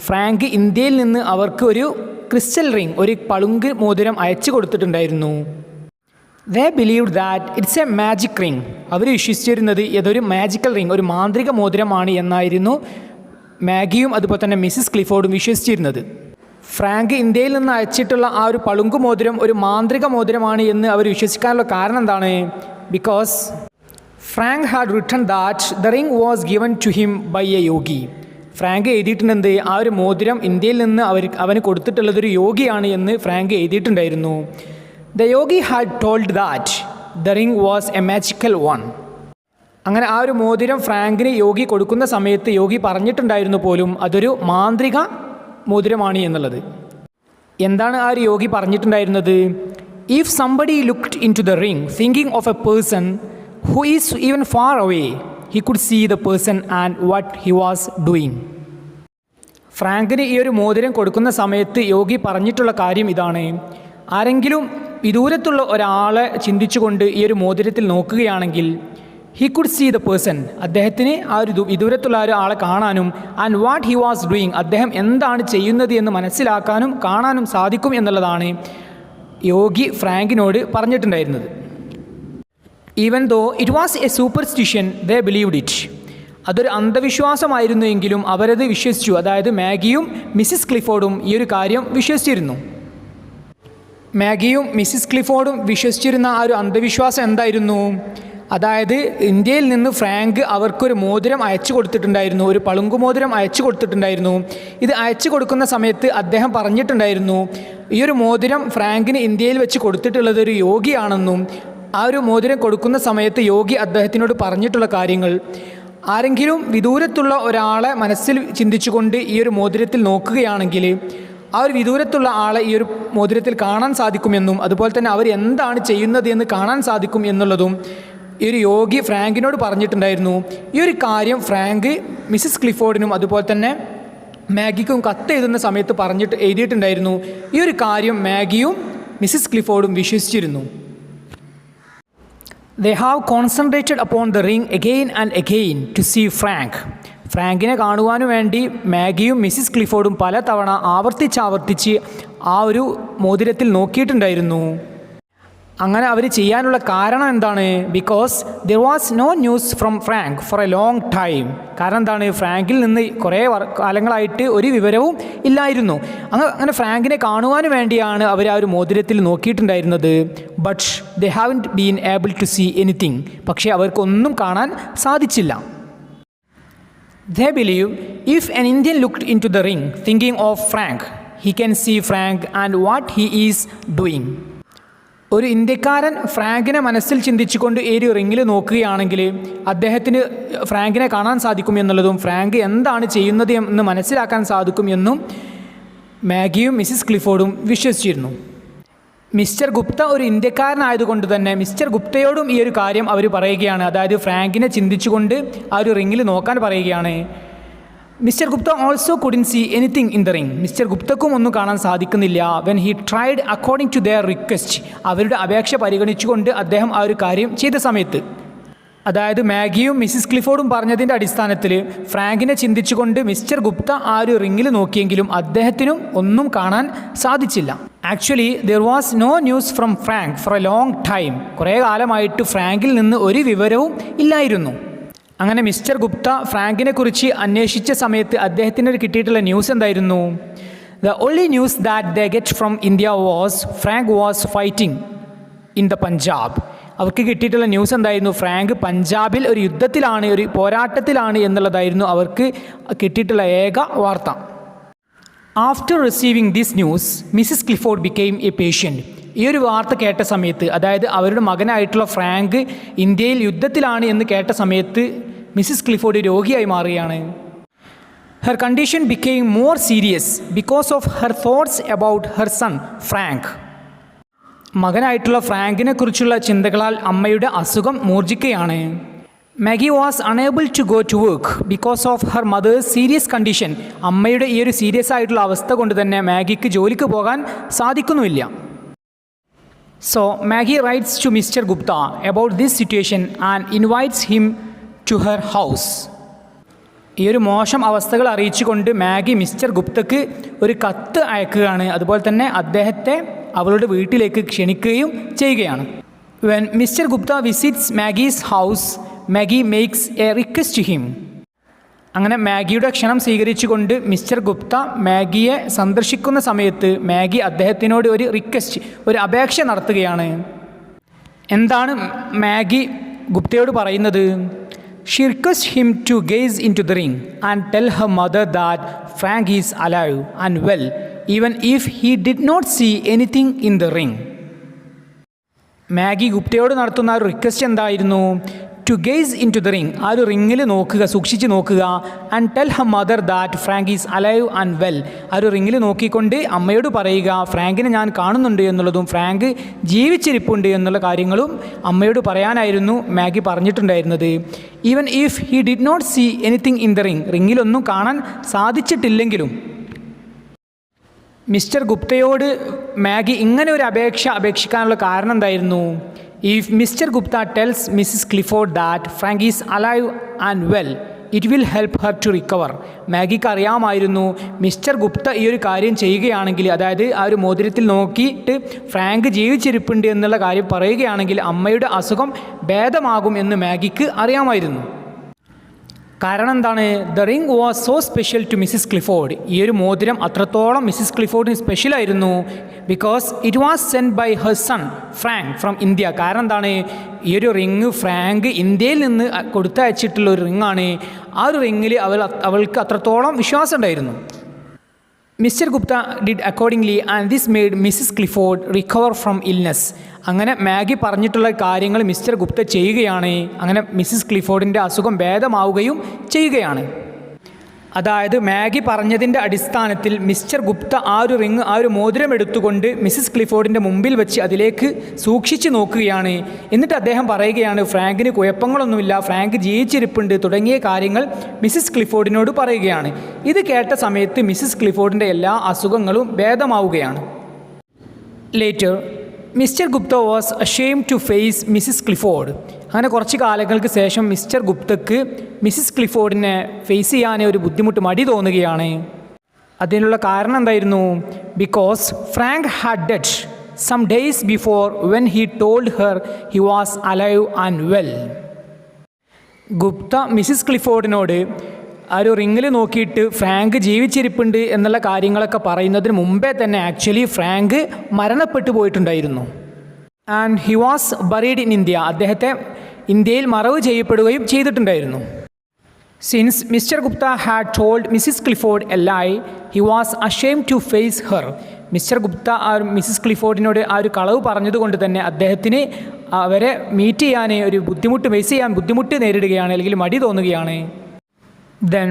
Frank ഇന്ത്യയിൽ നിന്ന് അവർക്ക് ഒരു ക്രിസ്റ്റൽ റിംഗ്, ഒരു പളുങ്ക് മോതിരം അയച്ചു കൊടുത്തിട്ടുണ്ടായിരുന്നു. They believed that it's a magic ring. അവർ വിശ്വസിച്ചിരുന്നത് ഇതൊരു മാജിക്കൽ റിംഗ്, ഒരു മാന്ത്രിക മോതിരമാണ് എന്നായിരുന്നു മാഗിയും അതുപോലെ തന്നെ മിസ്സിസ് ക്ലിഫോർഡും വിശ്വസിച്ചിരുന്നത്. ഫ്രാങ്ക് ഇന്ത്യയിൽ നിന്ന് അയച്ചിട്ടുള്ള ആ ഒരു പളുങ്ക് മോതിരം ഒരു മാന്ത്രിക മോതിരമാണ് എന്ന് അവർ വിശ്വസിക്കാനുള്ള കാരണം എന്താണ്? Because Frank had written that the ring was given to him by a yogi. Frank എഴുതിയിട്ടുണ്ട് ആ ഒരു മോതിരം ഇന്ത്യയിൽ നിന്ന് അവന് കൊടുത്തിട്ടുള്ളതൊരു യോഗിയാണ് എന്ന് ഫ്രാങ്ക് എഴുതിയിട്ടുണ്ടായിരുന്നു. The yogi had told that the ring was a magical one. അങ്ങനെ ആ ഒരു മോതിരം ഫ്രാങ്കിന് യോഗി കൊടുക്കുന്ന സമയത്ത് യോഗി പറഞ്ഞിട്ടുണ്ടായിരുന്നു പോലും അതൊരു മാന്ത്രിക മോതിരമാണ് എന്നുള്ളത്. എന്താണ് ആ ഒരു യോഗി പറഞ്ഞിട്ടുണ്ടായിരുന്നത്? If somebody looked in to the ring thinking of a person who is even far away he could see the person and what he was doing. ഫ്രാങ്കിന് ഈ ഒരു മോതിരം കൊടുക്കുന്ന സമയത്ത് യോഗി പറഞ്ഞിട്ടുള്ള കാര്യം ഇതാണ്: ആരെങ്കിലും വിദൂരത്തുള്ള ഒരാളെ ചിന്തിച്ചുകൊണ്ട് ഈ ഒരു മോതിരത്തിൽ നോക്കുകയാണെങ്കിൽ he could see the person, അദ്ദേഹത്തിന് ആ ഒരു വിദൂരത്തുള്ള ഒരാളെ കാണാനും and what he was doing, അദ്ദേഹം എന്താണ് ചെയ്യുന്നത് എന്ന് മനസ്സിലാക്കാനും കാണാനും സാധിക്കും എന്നുള്ളതാണ് യോഗി ഫ്രാങ്കിനോട് പറഞ്ഞിട്ടുണ്ടായിരുന്നത്. Even though it was a superstition they believed it. അതൊരു അന്ധവിശ്വാസമായിരുന്നു എങ്കിലും അവരത് വിശ്വസിച്ചു. അതായത് മാഗിയും മിസ്സിസ് ക്ലിഫോർഡും ഈ ഒരു കാര്യം വിശ്വസിച്ചിരുന്നു. മാഗിയും മിസ്സിസ് ക്ലിഫോർഡും വിശ്വസിച്ചിരുന്ന ആ ഒരു അന്ധവിശ്വാസം എന്തായിരുന്നു? അതായത് ഇന്ത്യയിൽ നിന്ന് ഫ്രാങ്ക് അവർക്കൊരു മോതിരം അയച്ചു കൊടുത്തിട്ടുണ്ടായിരുന്നു, ഒരു പളുങ്കു മോതിരം അയച്ചു കൊടുത്തിട്ടുണ്ടായിരുന്നു. ഇത് അയച്ചു കൊടുക്കുന്ന സമയത്ത് അദ്ദേഹം പറഞ്ഞിട്ടുണ്ടായിരുന്നു ഈ ഒരു മോതിരം ഫ്രാങ്കിന് ഇന്ത്യയിൽ വെച്ച് കൊടുത്തിട്ടുള്ളത് ഒരു യോഗിയാണെന്നും ആ ഒരു മോതിരം കൊടുക്കുന്ന സമയത്ത് യോഗി അദ്ദേഹത്തിനോട് പറഞ്ഞിട്ടുള്ള കാര്യങ്ങൾ ആരെങ്കിലും വിദൂരത്തുള്ള ഒരാളെ മനസ്സിൽ ചിന്തിച്ചുകൊണ്ട് ഈ ഒരു മോതിരത്തിൽ നോക്കുകയാണെങ്കിൽ ആ ഒരു വിദൂരത്തുള്ള ആളെ ഈ ഒരു മോതിരത്തിൽ കാണാൻ സാധിക്കുമെന്നും അതുപോലെ തന്നെ അവർ എന്താണ് ചെയ്യുന്നത് എന്ന് കാണാൻ സാധിക്കും എന്നുള്ളതും ഈ ഒരു യോഗി ഫ്രാങ്കിനോട് പറഞ്ഞിട്ടുണ്ടായിരുന്നു. ഈ ഒരു കാര്യം ഫ്രാങ്ക് മിസ്സിസ് ക്ലിഫോർഡിനും അതുപോലെ തന്നെ മാഗിക്കും കത്ത് എഴുതുന്ന സമയത്ത് എഴുതിയിട്ടുണ്ടായിരുന്നു. ഈ ഒരു കാര്യം മാഗിയും മിസ്സിസ് ക്ലിഫോർഡും വിശ്വസിച്ചിരുന്നു. They have concentrated upon the ring again and again to see Frank. ഫ്രാങ്കിനെ കാണുവാനു വേണ്ടി മാഗിയും മിസ്സിസ് ക്ലിഫോർഡും പല തവണ ആവർത്തിച്ച് ആ ഒരു മോതിരത്തിൽ നോക്കിയിട്ടുണ്ടായിരുന്നു. അങ്ങനെ അവർ ചെയ്യാനുള്ള കാരണം എന്താണ്? Because there was no news from Frank for a long time. കാരണം എന്താണ്? ഫ്രാങ്കിൽ നിന്ന് കുറേ കാലങ്ങളായിട്ട് ഒരു വിവരവും ഇല്ലായിരുന്നു. അങ്ങനെ ഫ്രാങ്കിനെ കാണുവാൻ വേണ്ടിയാണ് അവർ ആ ഒരു മോതിരത്തിൽ നോക്കിയിട്ടുണ്ടായിരുന്നത്. But they haven't been able to see anything. പക്ഷേ അവർക്കൊന്നും കാണാൻ സാധിച്ചില്ല. They believe if an Indian looked into the ring thinking of Frank, he can see Frank and what he is doing. ഒരു ഇന്ത്യക്കാരൻ ഫ്രാങ്കിനെ മനസ്സിൽ ചിന്തിച്ചുകൊണ്ട് ഈ ഒരു റിങ്ങിൽ നോക്കുകയാണെങ്കിൽ അദ്ദേഹത്തിന് ഫ്രാങ്കിനെ കാണാൻ സാധിക്കും എന്നുള്ളതും ഫ്രാങ്ക് എന്താണ് ചെയ്യുന്നത് എന്ന് മനസ്സിലാക്കാൻ സാധിക്കും എന്നും മാഗിയും മിസ്സിസ് ക്ലിഫോർഡും വിശ്വസിച്ചിരുന്നു. മിസ്റ്റർ ഗുപ്ത ഒരു ഇന്ത്യക്കാരനായതുകൊണ്ട് തന്നെ മിസ്റ്റർ ഗുപ്തയോടും ഈ ഒരു കാര്യം അവർ പറയുകയാണ്. അതായത് ഫ്രാങ്കിനെ ചിന്തിച്ചുകൊണ്ട് ആ ഒരു റിങ്ങിൽ നോക്കാൻ പറയുകയാണ്. Mr Gupta also couldn't see anything in the ring. Mr ഗുപ്തക്കും ഒന്നും കാണാൻ സാധിക്കുന്നില്ല. When he tried according to their request, അവരുടെ അപേക്ഷ പരിഗണിച്ചുകൊണ്ട് അദ്ദേഹം ആ ഒരു കാര്യം ചെയ്ത സമയത്ത്, അതായത് മാഗിയും മിസ്സിസ് ക്ലിഫോർഡും പറഞ്ഞതിൻ്റെ അടിസ്ഥാനത്തിൽ ഫ്രാങ്കിനെ ചിന്തിച്ചുകൊണ്ട് മിസ്റ്റർ ഗുപ്ത ആ ഒരു റിങ്ങിൽ നോക്കിയെങ്കിലും അദ്ദേഹത്തിനും ഒന്നും കാണാൻ സാധിച്ചില്ല. Actually there was no news from Frank for a long time. കുറേ കാലമായിട്ട് ഫ്രാങ്കിൽ നിന്ന് ഒരു വിവരവും ഇല്ലായിരുന്നു. അങ്ങനെ മിസ്റ്റർ ഗുപ്ത ഫ്രാങ്കിനെ കുറിച്ച് അന്വേഷിച്ച സമയത്ത് അദ്ദേഹത്തിന് കിട്ടിയിട്ടുള്ള ന്യൂസ് എന്തായിരുന്നു? The only news that they get from India was Frank was fighting in the Punjab. അവർക്ക് കിട്ടിയിട്ടുള്ള ന്യൂസ് എന്തായിരുന്നു? ഫ്രാങ്ക് പഞ്ചാബിൽ ഒരു യുദ്ധത്തിലാണ്, ഒരു പോരാട്ടത്തിലാണ് എന്നുള്ളതായിരുന്നു അവർക്ക് കിട്ടിയിട്ടുള്ള ഏക വാർത്ത. After receiving this news Mrs Clifford became A patient. ഈ ഒരു വാർത്ത കേട്ട സമയത്ത്, അതായത് അവരുടെ മകനായിട്ടുള്ള ഫ്രാങ്ക് ഇന്ത്യയിൽ യുദ്ധത്തിലാണ് എന്ന് കേട്ട സമയത്ത് മിസ്സിസ് ക്ലിഫോർഡ് രോഗിയായി മാറുകയാണ്. Her condition became more serious because of her thoughts about her son, Frank. മകനായിട്ടുള്ള ഫ്രാങ്കിനെ കുറിച്ചുള്ള ചിന്തകളാൽ അമ്മയുടെ അസുഖം മൂർജിക്കുകയാണ്. Maggie was unable to go to work because of her mother's serious condition. അമ്മയുടെ ഈ ഒരു സീരിയസ് ആയിട്ടുള്ള അവസ്ഥ കൊണ്ട് തന്നെ മാഗിക്ക് ജോലിക്ക് പോകാൻ സാധിക്കുന്നുമില്ല. So Maggie writes to Mr Gupta about this situation and invites him to her house. ഈ ഒരു മോശം അവസ്ഥകൾ അറിയിച്ചുകൊണ്ട് മാഗി മിസ്റ്റർ ഗുപ്തക്ക് ഒരു കത്ത് അയക്കുകയാണ്. അതുപോലെ തന്നെ അദ്ദേഹത്തെ അവളുടെ വീട്ടിലേക്ക് ക്ഷണിക്കുകയും ചെയ്യുകയാണ്. When Mr Gupta visits Maggie's house, Maggie makes a request to him. അങ്ങനെ മാഗിയുടെ ക്ഷണം സ്വീകരിച്ചുകൊണ്ട് മിസ്റ്റർ ഗുപ്ത മാഗിയെ സന്ദർശിക്കുന്ന സമയത്ത് മാഗി അദ്ദേഹത്തിനോട് ഒരു റിക്വസ്റ്റ്, ഒരു അപേക്ഷ നടത്തുകയാണ്. എന്താണ് മാഗി ഗുപ്തയോട് പറയുന്നത്? She requests him to gaze into the ring and tell her mother that Frank is alive and well, even if he did not see anything in the ring. Maggie ഗുപ്തയോട് നടത്തുന്ന ആ ഒരു റിക്വസ്റ്റ് എന്തായിരുന്നു? To gaze in to the ring, ആ ഒരു റിങ്ങിൽ നോക്കുക, സൂക്ഷിച്ച് നോക്കുക. And tell her mother that Frank is alive and well, ആ ഒരു റിങ്ങിൽ നോക്കിക്കൊണ്ട് അമ്മയോട് പറയുക ഫ്രാങ്കിനെ ഞാൻ കാണുന്നുണ്ട് എന്നുള്ളതും ഫ്രാങ്ക് ജീവിച്ചിരിപ്പുണ്ട് എന്നുള്ള കാര്യങ്ങളും അമ്മയോട് പറയാനായിരുന്നു മാഗി പറഞ്ഞിട്ടുണ്ടായിരുന്നത്. Even if he did not see anything in the ring, റിങ്ങിലൊന്നും കാണാൻ സാധിച്ചിട്ടില്ലെങ്കിലും മിസ്റ്റർ ഗുപ്തയോട് മാഗി ഇങ്ങനെ ഒരു അപേക്ഷിക്കാനുള്ള കാരണം എന്തായിരുന്നു? If Mr Gupta tells Mrs Clifford that Frank is alive and well, it will help her to recover. മാഗിക്ക് അറിയാമായിരുന്നു മിസ്റ്റർ ഗുപ്ത ഈ ഒരു കാര്യം ചെയ്യുകയാണെങ്കിൽ, അതായത് ആ ഒരു മോതിരത്തിൽ നോക്കിയിട്ട് ഫ്രാങ്ക് ജീവിച്ചിരിപ്പുണ്ട് എന്നുള്ള കാര്യം പറയുകയാണെങ്കിൽ അമ്മയുടെ അസുഖം ഭേദമാകും എന്ന് മാഗിക്ക് അറിയാമായിരുന്നു. കാരണം എന്താണ്? The ring was so special to Mrs Clifford. ഈ ഒരു മോതിരം അത്രത്തോളം മിസ്സിസ് ക്ലിഫോർഡിന് സ്പെഷ്യലായിരുന്നു. Because it was send by her son Frank from India. കാരണം എന്താണ്? ഈ ഒരു റിങ് ഫ്രാങ്ക് ഇന്ത്യയിൽ നിന്ന് കൊടുത്തയച്ചിട്ടുള്ള ഒരു റിങ്ങാണ്. ആ ഒരു റിങ്ങിൽ അവൾക്ക് അത്രത്തോളം വിശ്വാസം ഉണ്ടായിരുന്നു. Mister Gupta did accordingly and this made Mrs Clifford recover from illness. അങ്ങനെ മാഗി പറഞ്ഞിട്ടുള്ള കാര്യങ്ങൾ മിസ്റ്റർ ഗുപ്ത ചെയ്യുകയാണ്. അങ്ങനെ മിസ്സിസ് ക്ലിഫോർഡിൻ്റെ അസുഖം ഭേദമാവുകയും ചെയ്യുകയാണ്. അതായത് മാഗി പറഞ്ഞതിൻ്റെ അടിസ്ഥാനത്തിൽ മിസ്റ്റർ ഗുപ്ത ആ ഒരു റിങ്, ആ ഒരു മോതിരം എടുത്തുകൊണ്ട് മിസ്സിസ് ക്ലിഫോർഡിൻ്റെ മുമ്പിൽ വെച്ച് അതിലേക്ക് സൂക്ഷിച്ച് നോക്കുകയാണ്. എന്നിട്ട് അദ്ദേഹം പറയുകയാണ് ഫ്രാങ്കിന് കുഴപ്പങ്ങളൊന്നുമില്ല, ഫ്രാങ്ക് ജീവിച്ചിരിപ്പുണ്ട് തുടങ്ങിയ കാര്യങ്ങൾ മിസ്സിസ് ക്ലിഫോർഡിനോട് പറയുകയാണ്. ഇത് കേട്ട സമയത്ത് മിസ്സിസ് ക്ലിഫോർഡിൻ്റെ എല്ലാ അസുഖങ്ങളും ഭേദമാവുകയാണ്. Later Mr Gupta was ashamed to face Mrs Clifford. അങ്ങനെ കുറച്ച് കാലങ്ങൾക്ക് ശേഷം മിസ്റ്റർ ഗുപ്തക്ക് മിസ്സിസ് ക്ലിഫോർഡിനെ ഫേസ് ചെയ്യാൻ ഒരു ബുദ്ധിമുട്ട്, മടി തോന്നുകയാണ്. അതിനുള്ള കാരണം എന്തായിരുന്നു? Because Frank had dead some days before when he told her he was alive and well. Gupta Mrs ക്ലിഫോർഡിനോട് ആ ഒരു റിങ്ങിൽ നോക്കിയിട്ട് ഫ്രാങ്ക് ജീവിച്ചിരിപ്പുണ്ട് എന്നുള്ള കാര്യങ്ങളൊക്കെ പറയുന്നതിന് മുമ്പേ തന്നെ ആക്ച്വലി ഫ്രാങ്ക് മരണപ്പെട്ടു പോയിട്ടുണ്ടായിരുന്നു. And he was buried in India. അദ്ദേഹത്തെ ഇന്ത്യയിൽ മറവ് ചെയ്യപ്പെടുകയും ചെയ്തിട്ടുണ്ടായിരുന്നു. Since Mr Gupta had told Mrs Clifford a lie, he was ashamed to face her. Mr Gupta ആ മിസ്സിസ് ക്ലിഫോർഡിനോട് ആ ഒരു കളവ് പറഞ്ഞതുകൊണ്ട് തന്നെ അദ്ദേഹത്തിന് അവരെ മീറ്റ് ചെയ്യാൻ ഒരു ബുദ്ധിമുട്ട് നേരിടുകയാണ്, അല്ലെങ്കിൽ മടി തോന്നുകയാണ്. Then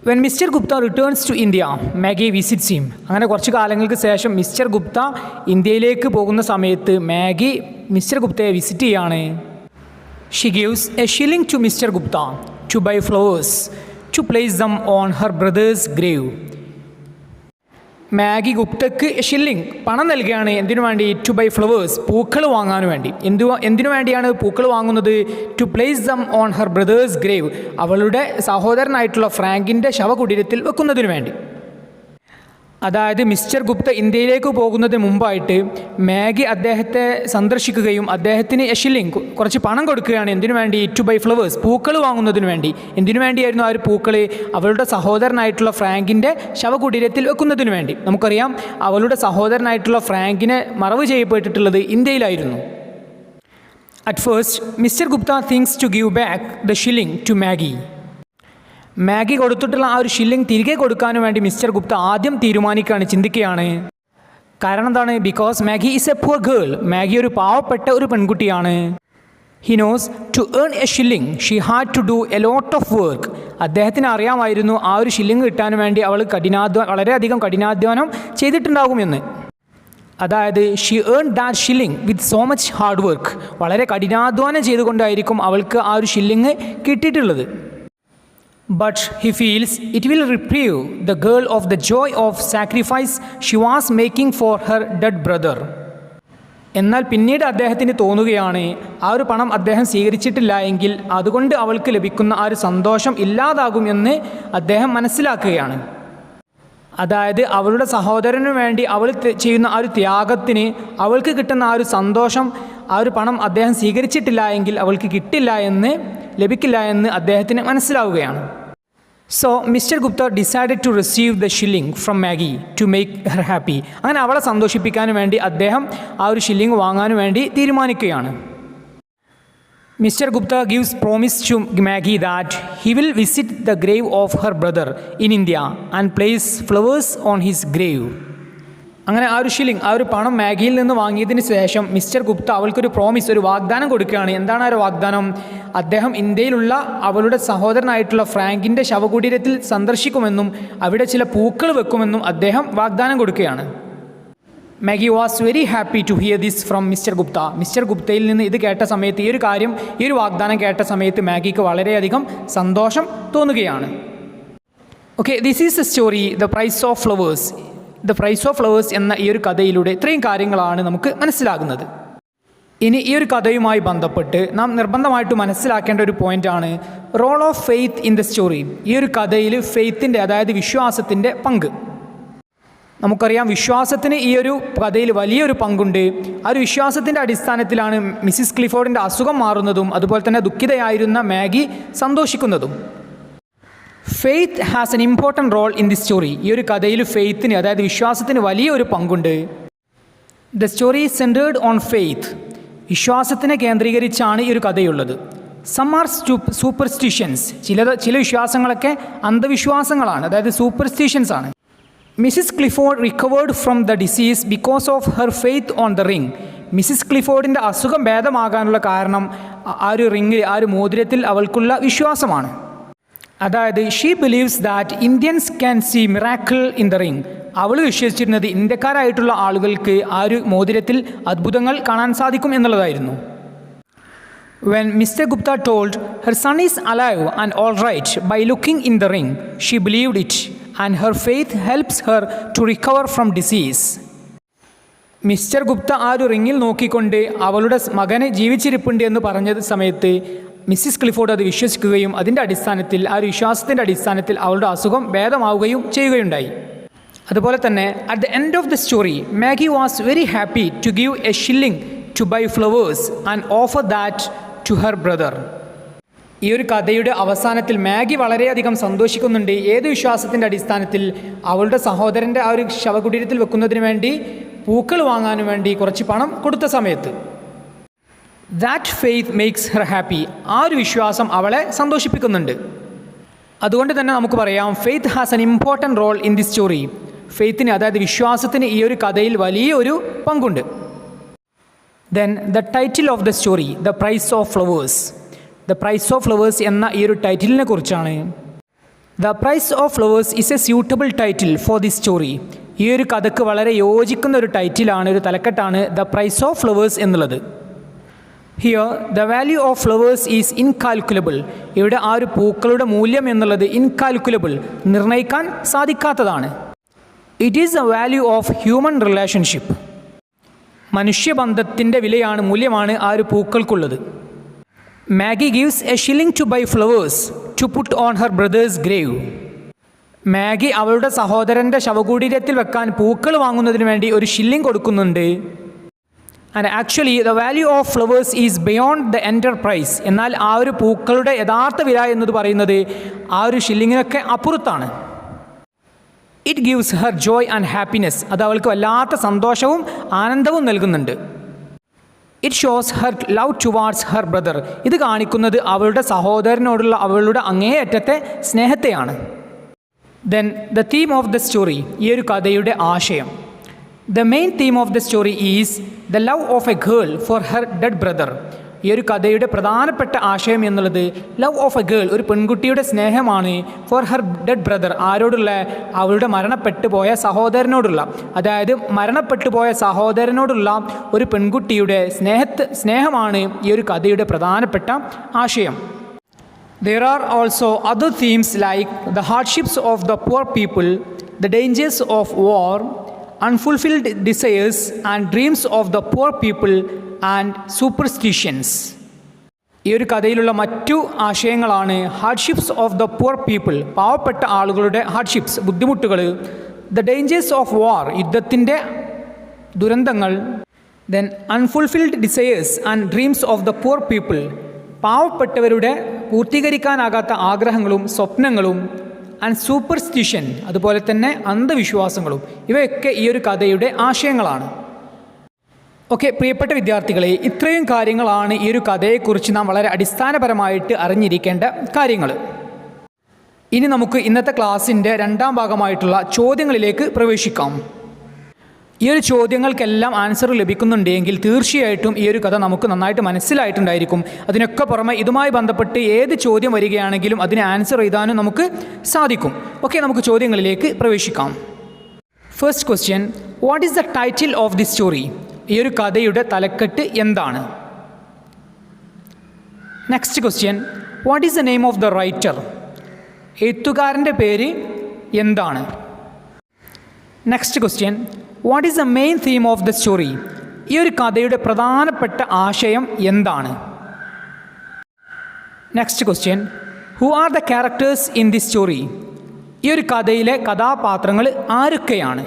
when Mr. Gupta returns to India, Maggie visits him. അങ്ങനെ കുറച്ച് കാലങ്ങൾക്ക് ശേഷം മിസ്റ്റർ ഗുപ്ത ഇന്ത്യയിലേക്ക് പോകുന്ന സമയത്ത് മാഗി മിസ്റ്റർ ഗുപ്തയെ വിസിറ്റ് ചെയ്യാണ്. She gives a shilling to Mr. Gupta to buy flowers to place them on her brother's grave. Maggie ഗുപ്തക്ക് ഷില്ലിംഗ് പണം നൽകുകയാണ്. എന്തിനു വേണ്ടി? ടു ബൈ ഫ്ലവേഴ്സ്, പൂക്കൾ വാങ്ങാൻ വേണ്ടി. എന്തിനു വേണ്ടിയാണ് പൂക്കൾ വാങ്ങുന്നത്? To place them on her brother's grave, അവളുടെ സഹോദരനായിട്ടുള്ള ഫ്രാങ്കിൻ്റെ ശവകുടീരത്തിൽ വെക്കുന്നതിനു വേണ്ടി. അതായത് മിസ്റ്റർ ഗുപ്ത ഇന്ത്യയിലേക്ക് പോകുന്നതിന് മുമ്പായിട്ട് മാഗി അദ്ദേഹത്തെ സന്ദർശിക്കുകയും അദ്ദേഹത്തിന് ഷില്ലിംഗ് കുറച്ച് പണം കൊടുക്കുകയാണ്. എന്തിനു വേണ്ടി? ടു ബൈ ഫ്ലവേഴ്സ്, പൂക്കൾ വാങ്ങുന്നതിന് വേണ്ടി. എന്തിനു വേണ്ടിയായിരുന്നു ആ ഒരു പൂക്കൾ? അവളുടെ സഹോദരനായിട്ടുള്ള ഫ്രാങ്കിൻ്റെ ശവകുടീരത്തിൽ വെക്കുന്നതിന് വേണ്ടി. നമുക്കറിയാം അവളുടെ സഹോദരനായിട്ടുള്ള ഫ്രാങ്കിനെ മറവ് ചെയ്യപ്പെട്ടിട്ടുള്ളത് ഇന്ത്യയിലായിരുന്നു. At first Mr Gupta thinks to give back the shilling to Maggie. Maggie കൊടുത്തിട്ടുള്ള ആ ഒരു ഷില്ലിംഗ് തിരികെ കൊടുക്കാനും വേണ്ടി മിസ്റ്റർ ഗുപ്ത ആദ്യം ചിന്തിക്കുകയാണ്. കാരണം എന്താണ്? Because Maggie is a poor girl. Maggie ഒരു പാവപ്പെട്ട ഒരു പെൺകുട്ടിയാണ്. He knows to earn a shilling she had to do a lot of work. അദ്ദേഹത്തിന് അറിയാമായിരുന്നു ആ ഒരു ഷില്ലിംഗ് കിട്ടാൻ വേണ്ടി അവൾ വളരെയധികം കഠിനാധ്വാനം ചെയ്തിട്ടുണ്ടാകുമെന്ന്. അതായത് she earn that shilling with so much hard work. വളരെ കഠിനാധ്വാനം ചെയ്തുകൊണ്ടായിരിക്കും അവൾക്ക് ആ ഒരു ഷില്ലിംഗ് കിട്ടിയിട്ടുള്ളത്. But he feels it will reprieve the girl of the joy of sacrifice she was making for her dead brother. എന്നാൽ പിന്നീട് അദ്ദേഹത്തിന് തോന്നുകയാണ് ആ ഒരു പണം അദ്ദേഹം സ്വീകരിച്ചിട്ടില്ല എങ്കിൽ അതുകൊണ്ട് അവൾക്ക് ലഭിക്കുന്ന ആ ഒരു സന്തോഷം ഇല്ലാതാകും എന്ന് അദ്ദേഹം മനസ്സിലാക്കുകയാണ്. അതായത് അവളുടെ സഹോദരന് വേണ്ടി അവൾ ചെയ്യുന്ന ആ ഒരു ത്യാഗത്തിന് അവൾക്ക് കിട്ടുന്ന ആ ഒരു സന്തോഷം, ആ ഒരു പണം അദ്ദേഹം സ്വീകരിച്ചിട്ടില്ല എങ്കിൽ അവൾക്ക് ലഭിക്കില്ല എന്ന് അദ്ദേഹത്തിന് മനസ്സിലാവുകയാണ്. So Mr Gupta decided to receive the shilling from Maggie to make her happy. അങ്ങനെ അവളെ സന്തോഷിപ്പിക്കാൻ വേണ്ടി അദ്ദേഹം ആ ഒരു ഷില്ലിംഗ് വാങ്ങാൻ വേണ്ടി തീരുമാനിക്കുകയാണ്. Mr Gupta gives promise to Maggie that he will visit the grave of her brother in India and place flowers on his grave. അങ്ങനെ ആ ഒരു ഷില്ലിംഗ്, ആ ഒരു പണം മാഗിയിൽ നിന്ന് വാങ്ങിയതിന് ശേഷം മിസ്റ്റർ ഗുപ്ത അവൾക്കൊരു പ്രോമിസ്, ഒരു വാഗ്ദാനം കൊടുക്കുകയാണ്. എന്താണ് ആ ഒരു വാഗ്ദാനം? അദ്ദേഹം ഇന്ത്യയിലുള്ള അവളുടെ സഹോദരനായിട്ടുള്ള ഫ്രാങ്കിൻ്റെ ശവകുടീരത്തിൽ സന്ദർശിക്കുമെന്നും അവിടെ ചില പൂക്കൾ വെക്കുമെന്നും അദ്ദേഹം വാഗ്ദാനം കൊടുക്കുകയാണ്. Maggie was very happy to hear this from Mr Gupta. Mr ഗുപ്തയിൽ നിന്ന് ഇത് കേട്ട സമയത്ത്, ഈ ഒരു വാഗ്ദാനം കേട്ട സമയത്ത് മാഗിക്ക് വളരെയധികം സന്തോഷം തോന്നുകയാണ്. Okay, this is a story the price of flowers. The price of flowers എന്ന ഈ ഒരു കഥയിലൂടെ ഇത്രയും കാര്യങ്ങളാണ് നമുക്ക് മനസ്സിലാകുന്നത്. ഇനി ഈ ഒരു കഥയുമായി ബന്ധപ്പെട്ട് നാം നിർബന്ധമായിട്ട് മനസ്സിലാക്കേണ്ട ഒരു പോയിൻ്റാണ് role of faith in the story. ഈ ഒരു കഥയിൽ ഫെയ്ത്തിൻ്റെ, അതായത് വിശ്വാസത്തിൻ്റെ പങ്ക്. നമുക്കറിയാം വിശ്വാസത്തിന് ഈ ഒരു കഥയിൽ വലിയൊരു പങ്കുണ്ട്. ആ ഒരു വിശ്വാസത്തിൻ്റെ അടിസ്ഥാനത്തിലാണ് മിസ്സിസ് ക്ലിഫോർഡിൻ്റെ അസുഖം മാറുന്നതും അതുപോലെ തന്നെ ദുഃഖിതയായിരുന്ന മാഗി സന്തോഷിക്കുന്നതും. Faith has an important role in the story. ഈ ഒരു കഥയിൽ ഫെയ്ത്തിന്, അതായത് വിശ്വാസത്തിന് വലിയൊരു പങ്കുണ്ട്. The story is centred on faith. വിശ്വാസത്തിനെ കേന്ദ്രീകരിച്ചാണ് ഈ ഒരു കഥയുള്ളത്. Some R superstitions. ചില വിശ്വാസങ്ങളൊക്കെ അന്ധവിശ്വാസങ്ങളാണ്, അതായത് സൂപ്പർസ്റ്റിഷ്യൻസ് ആണ്. Mrs Clifford recovered from the disease because of her faith on the ring. Mrs ക്ലിഫോർഡിൻ്റെ അസുഖം ഭേദമാകാനുള്ള കാരണം ആ ഒരു റിംഗിൽ, ആ ഒരു മോതിരത്തിൽ അവൾക്കുള്ള വിശ്വാസമാണ്. അതായത് she believes that Indians can see miracle in the ring. അവൾ വിശ്വസിച്ചിരുന്നത് ഇന്ത്യക്കാരായിട്ടുള്ള ആളുകൾക്ക് ആ ഒരു മോതിരത്തിൽ അത്ഭുതങ്ങൾ കാണാൻ സാധിക്കും എന്നുള്ളതായിരുന്നു. When Mr. Gupta told her son is alive and all right by looking in the ring, she believed it and her faith helps her to recover from disease. Mister Gupta ആ ഒരു റിങ്ങിൽ നോക്കിക്കൊണ്ട് അവളുടെ മകനെ ജീവിച്ചിരിപ്പുണ്ട് എന്ന് പറഞ്ഞ സമയത്ത് മിസ്സിസ് ക്ലിഫോർഡ് അത് വിശ്വസിക്കുകയും അതിൻ്റെ അടിസ്ഥാനത്തിൽ, ആ ഒരു വിശ്വാസത്തിൻ്റെ അടിസ്ഥാനത്തിൽ അവളുടെ അസുഖം ഭേദമാവുകയും ചെയ്യുകയുണ്ടായി. അതുപോലെ തന്നെ at the end of the story Maggie was very happy to give a shilling to buy flowers and offer that to her brother. ഈ ഒരു കഥയുടെ അവസാനത്തിൽ മാഗി വളരെയധികം സന്തോഷിക്കുന്നുണ്ട്. ഏത് വിശ്വാസത്തിൻ്റെ അടിസ്ഥാനത്തിൽ? അവളുടെ സഹോദരൻ്റെ ആ ഒരു ശവകുടീരത്തിൽ വെക്കുന്നതിന് വേണ്ടി പൂക്കൾ വാങ്ങാനും വേണ്ടി കുറച്ച് പണം കൊടുത്ത സമയത്ത്. That faith makes her happy. ആ ഒരു വിശ്വാസം അവളെ സന്തോഷിപ്പിക്കുന്നുണ്ട്. അതുകൊണ്ട് തന്നെ നമുക്ക് പറയാം faith has an important role in the story. ഫെയ്ത്തിന്, അതായത് വിശ്വാസത്തിന് ഈ ഒരു കഥയിൽ വലിയൊരു പങ്കുണ്ട്. Then the title of the story the price of flowers. The price of flowers എന്ന ഈ ഒരു ടൈറ്റിലിനെ കുറിച്ചാണ്. The price of flowers is a suitable title for the story. ഈ ഒരു കഥയ്ക്ക് വളരെ യോജിക്കുന്ന ഒരു ടൈറ്റിലാണ്, ഒരു തലക്കെട്ടാണ് ദ പ്രൈസ് ഓഫ് ഫ്ലവേഴ്സ് എന്നുള്ളത്. Here the value of flowers is incalculable. ഇവിടെ ആ ഒരു പൂക്കളുടെ മൂല്യം എന്നുള്ളത് ഇൻകാൽക്കുലബിൾ, നിർണ്ണയിക്കാൻ സാധിക്കാത്തതാണ്. It is the value of human relationship. മനുഷ്യബന്ധത്തിൻ്റെ മൂല്യമാണ് ആ ഒരു പൂക്കൾക്കുള്ളത്. Maggie gives a shilling to buy flowers to put on her brother's grave. Maggie അവളുടെ സഹോദരൻ്റെ ശവകുടീരത്തിൽ വെക്കാൻ പൂക്കൾ വാങ്ങുന്നതിന് വേണ്ടി ഒരു ഷില്ലിംഗ് കൊടുക്കുന്നുണ്ട്. And actually the value of flowers is beyond the enterprise. എന്നാൽ ആ ഒരു പൂക്കളുടെ യഥാർത്ഥ വില എന്നത് പറയുന്നത് ആ ഒരു ഷില്ലിങ്ങിനൊക്കെ അപ്പുറത്താണ്. It gives her joy and happiness. അത് അവൾക്ക് വല്ലാത്ത സന്തോഷവും ആനന്ദവും നൽകുന്നുണ്ട്. It shows her love towards her brother. ഇത് കാണിക്കുന്നത് അവളുടെ സഹോദരനോടുള്ള അവളുടെ അങ്ങേയറ്റത്തെ സ്നേഹത്തെയാണ്. Then the theme of the story. ഈ ഒരു കഥയുടെ ആശയം. The main theme of the story is the love of a girl for her dead brother. ഈ ഒരു കഥയുടെ പ്രധാനപ്പെട്ട ആശയം എന്നുള്ളത് ലവ് ഓഫ് എ ഗേൾ, ഒരു പെൺകുട്ടിയുടെ സ്നേഹമാണ് ഫോർ ഹർ ഡെഡ് ബ്രദർ, ആരോടുള്ള? അവളുടെ മരണപ്പെട്ടു പോയ സഹോദരനോടുള്ള. അതായത് മരണപ്പെട്ടു പോയ സഹോദരനോടുള്ള ഒരു പെൺകുട്ടിയുടെ സ്നേഹമാണ് ഈ ഒരു കഥയുടെ പ്രധാനപ്പെട്ട ആശയം. There are also other themes like the hardships of the poor people, the dangers of war, unfulfilled desires and dreams of the poor people and superstitions. ഈ ഒരു കഥയിലുള്ള മറ്റു ആശയങ്ങളാണ് hardships of the poor people, പാവപ്പെട്ട ആളുകളുടെ ഹാർഡ്ഷിപ്സ്, ബുദ്ധിമുട്ടുകൾ, ദ ഡേഞ്ചേഴ്സ് ഓഫ് വാർ, യുദ്ധത്തിൻ്റെ ദുരന്തങ്ങൾ, then unfulfilled desires and dreams of the poor people, പാവപ്പെട്ടവരുടെ പൂർത്തീകരിക്കാനാകാത്ത ആഗ്രഹങ്ങളും സ്വപ്നങ്ങളും, ആൻഡ് സൂപ്പർസ്റ്റിഷൻ, അതുപോലെ തന്നെ അന്ധവിശ്വാസങ്ങളും. ഇവയൊക്കെ ഈ ഒരു കഥയുടെ ആശയങ്ങളാണ്. ഓക്കെ, പ്രിയപ്പെട്ട വിദ്യാർത്ഥികളെ, ഇത്രയും കാര്യങ്ങളാണ് ഈ ഒരു കഥയെക്കുറിച്ച് നാം വളരെ അടിസ്ഥാനപരമായിട്ട് അറിഞ്ഞിരിക്കേണ്ട കാര്യങ്ങൾ. ഇനി നമുക്ക് ഇന്നത്തെ ക്ലാസ്സിൻ്റെ രണ്ടാം ഭാഗമായിട്ടുള്ള ചോദ്യങ്ങളിലേക്ക് പ്രവേശിക്കാം. ഈ ഒരു ചോദ്യങ്ങൾക്കെല്ലാം ആൻസർ ലഭിക്കുന്നുണ്ടെങ്കിൽ തീർച്ചയായിട്ടും ഈ ഒരു കഥ നമുക്ക് നന്നായിട്ട് മനസ്സിലായിട്ടുണ്ടായിരിക്കും. അതിനൊക്കെ പുറമെ ഇതുമായി ബന്ധപ്പെട്ട് ഏത് ചോദ്യം വരികയാണെങ്കിലും അതിന് ആൻസർ എഴുതാനും നമുക്ക് സാധിക്കും. ഓക്കെ, നമുക്ക് ചോദ്യങ്ങളിലേക്ക് പ്രവേശിക്കാം. First question, what is the title of the story? ഈ ഒരു കഥയുടെ തലക്കെട്ട് എന്താണ്? Next question, what is the name of the writer? എഴുത്തുകാരൻ്റെ പേര് എന്താണ്? Next question, what is the main theme of the story? ഈ ഒരു കഥയുടെ പ്രധാനപ്പെട്ട ആശയം എന്താണ്? Next question, who are the characters in the story? ഈ ഒരു കഥയിലെ കഥാപാത്രങ്ങൾ ആരൊക്കെയാണ്?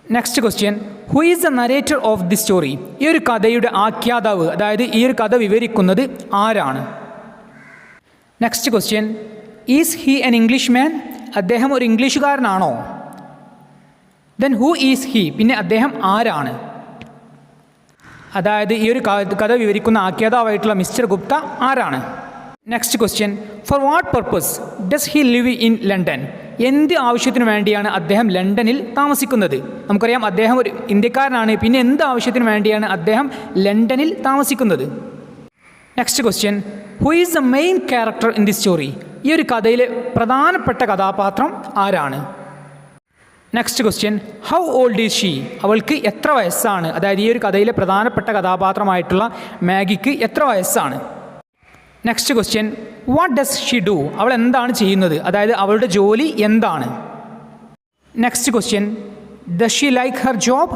Next question, who is the narrator of the story? ഈ ഒരു കഥയുടെ ആഖ്യാതാവ്, അതായത് ഈ ഒരു കഥ വിവരിക്കുന്നത് ആരാണ്? Next question, is he an English man? അദ്ദേഹം ഒരു ഇംഗ്ലീഷുകാരനാണോ? Then who is he? പിന്നെ അദ്ദേഹം ആരാണ്? അതായത് ഈ ഒരു കഥ വിവരിക്കുന്ന ആഖ്യാതാവായിട്ടുള്ള മിസ്റ്റർ ഗുപ്ത ആരാണ്? Next question, for what purpose does he live in London? എന്ത് ആവശ്യത്തിന് വേണ്ടിയാണ് അദ്ദേഹം ലണ്ടനിൽ താമസിക്കുന്നത്? നമുക്കറിയാം അദ്ദേഹം ഒരു ഇന്ത്യക്കാരനാണ്. പിന്നെ എന്ത് ആവശ്യത്തിന് വേണ്ടിയാണ് അദ്ദേഹം ലണ്ടനിൽ താമസിക്കുന്നത്? Next question, who is the main character in the story? ഈ ഒരു കഥയിലെ പ്രധാനപ്പെട്ട കഥാപാത്രം ആരാണ്? Next question, how old is she? അവൾക്ക് എത്ര വയസ്സാണ്? അതായത് ഈ ഒരു കഥയിലെ പ്രധാനപ്പെട്ട കഥാപാത്രമായിട്ടുള്ള മാഗിക്ക് എത്ര വയസ്സാണ്? Next question, what does she do? അവൾ എന്താണ് ചെയ്യുന്നത്? അതായത് അവളുടെ ജോലി എന്താണ്? Next question, does she like her job?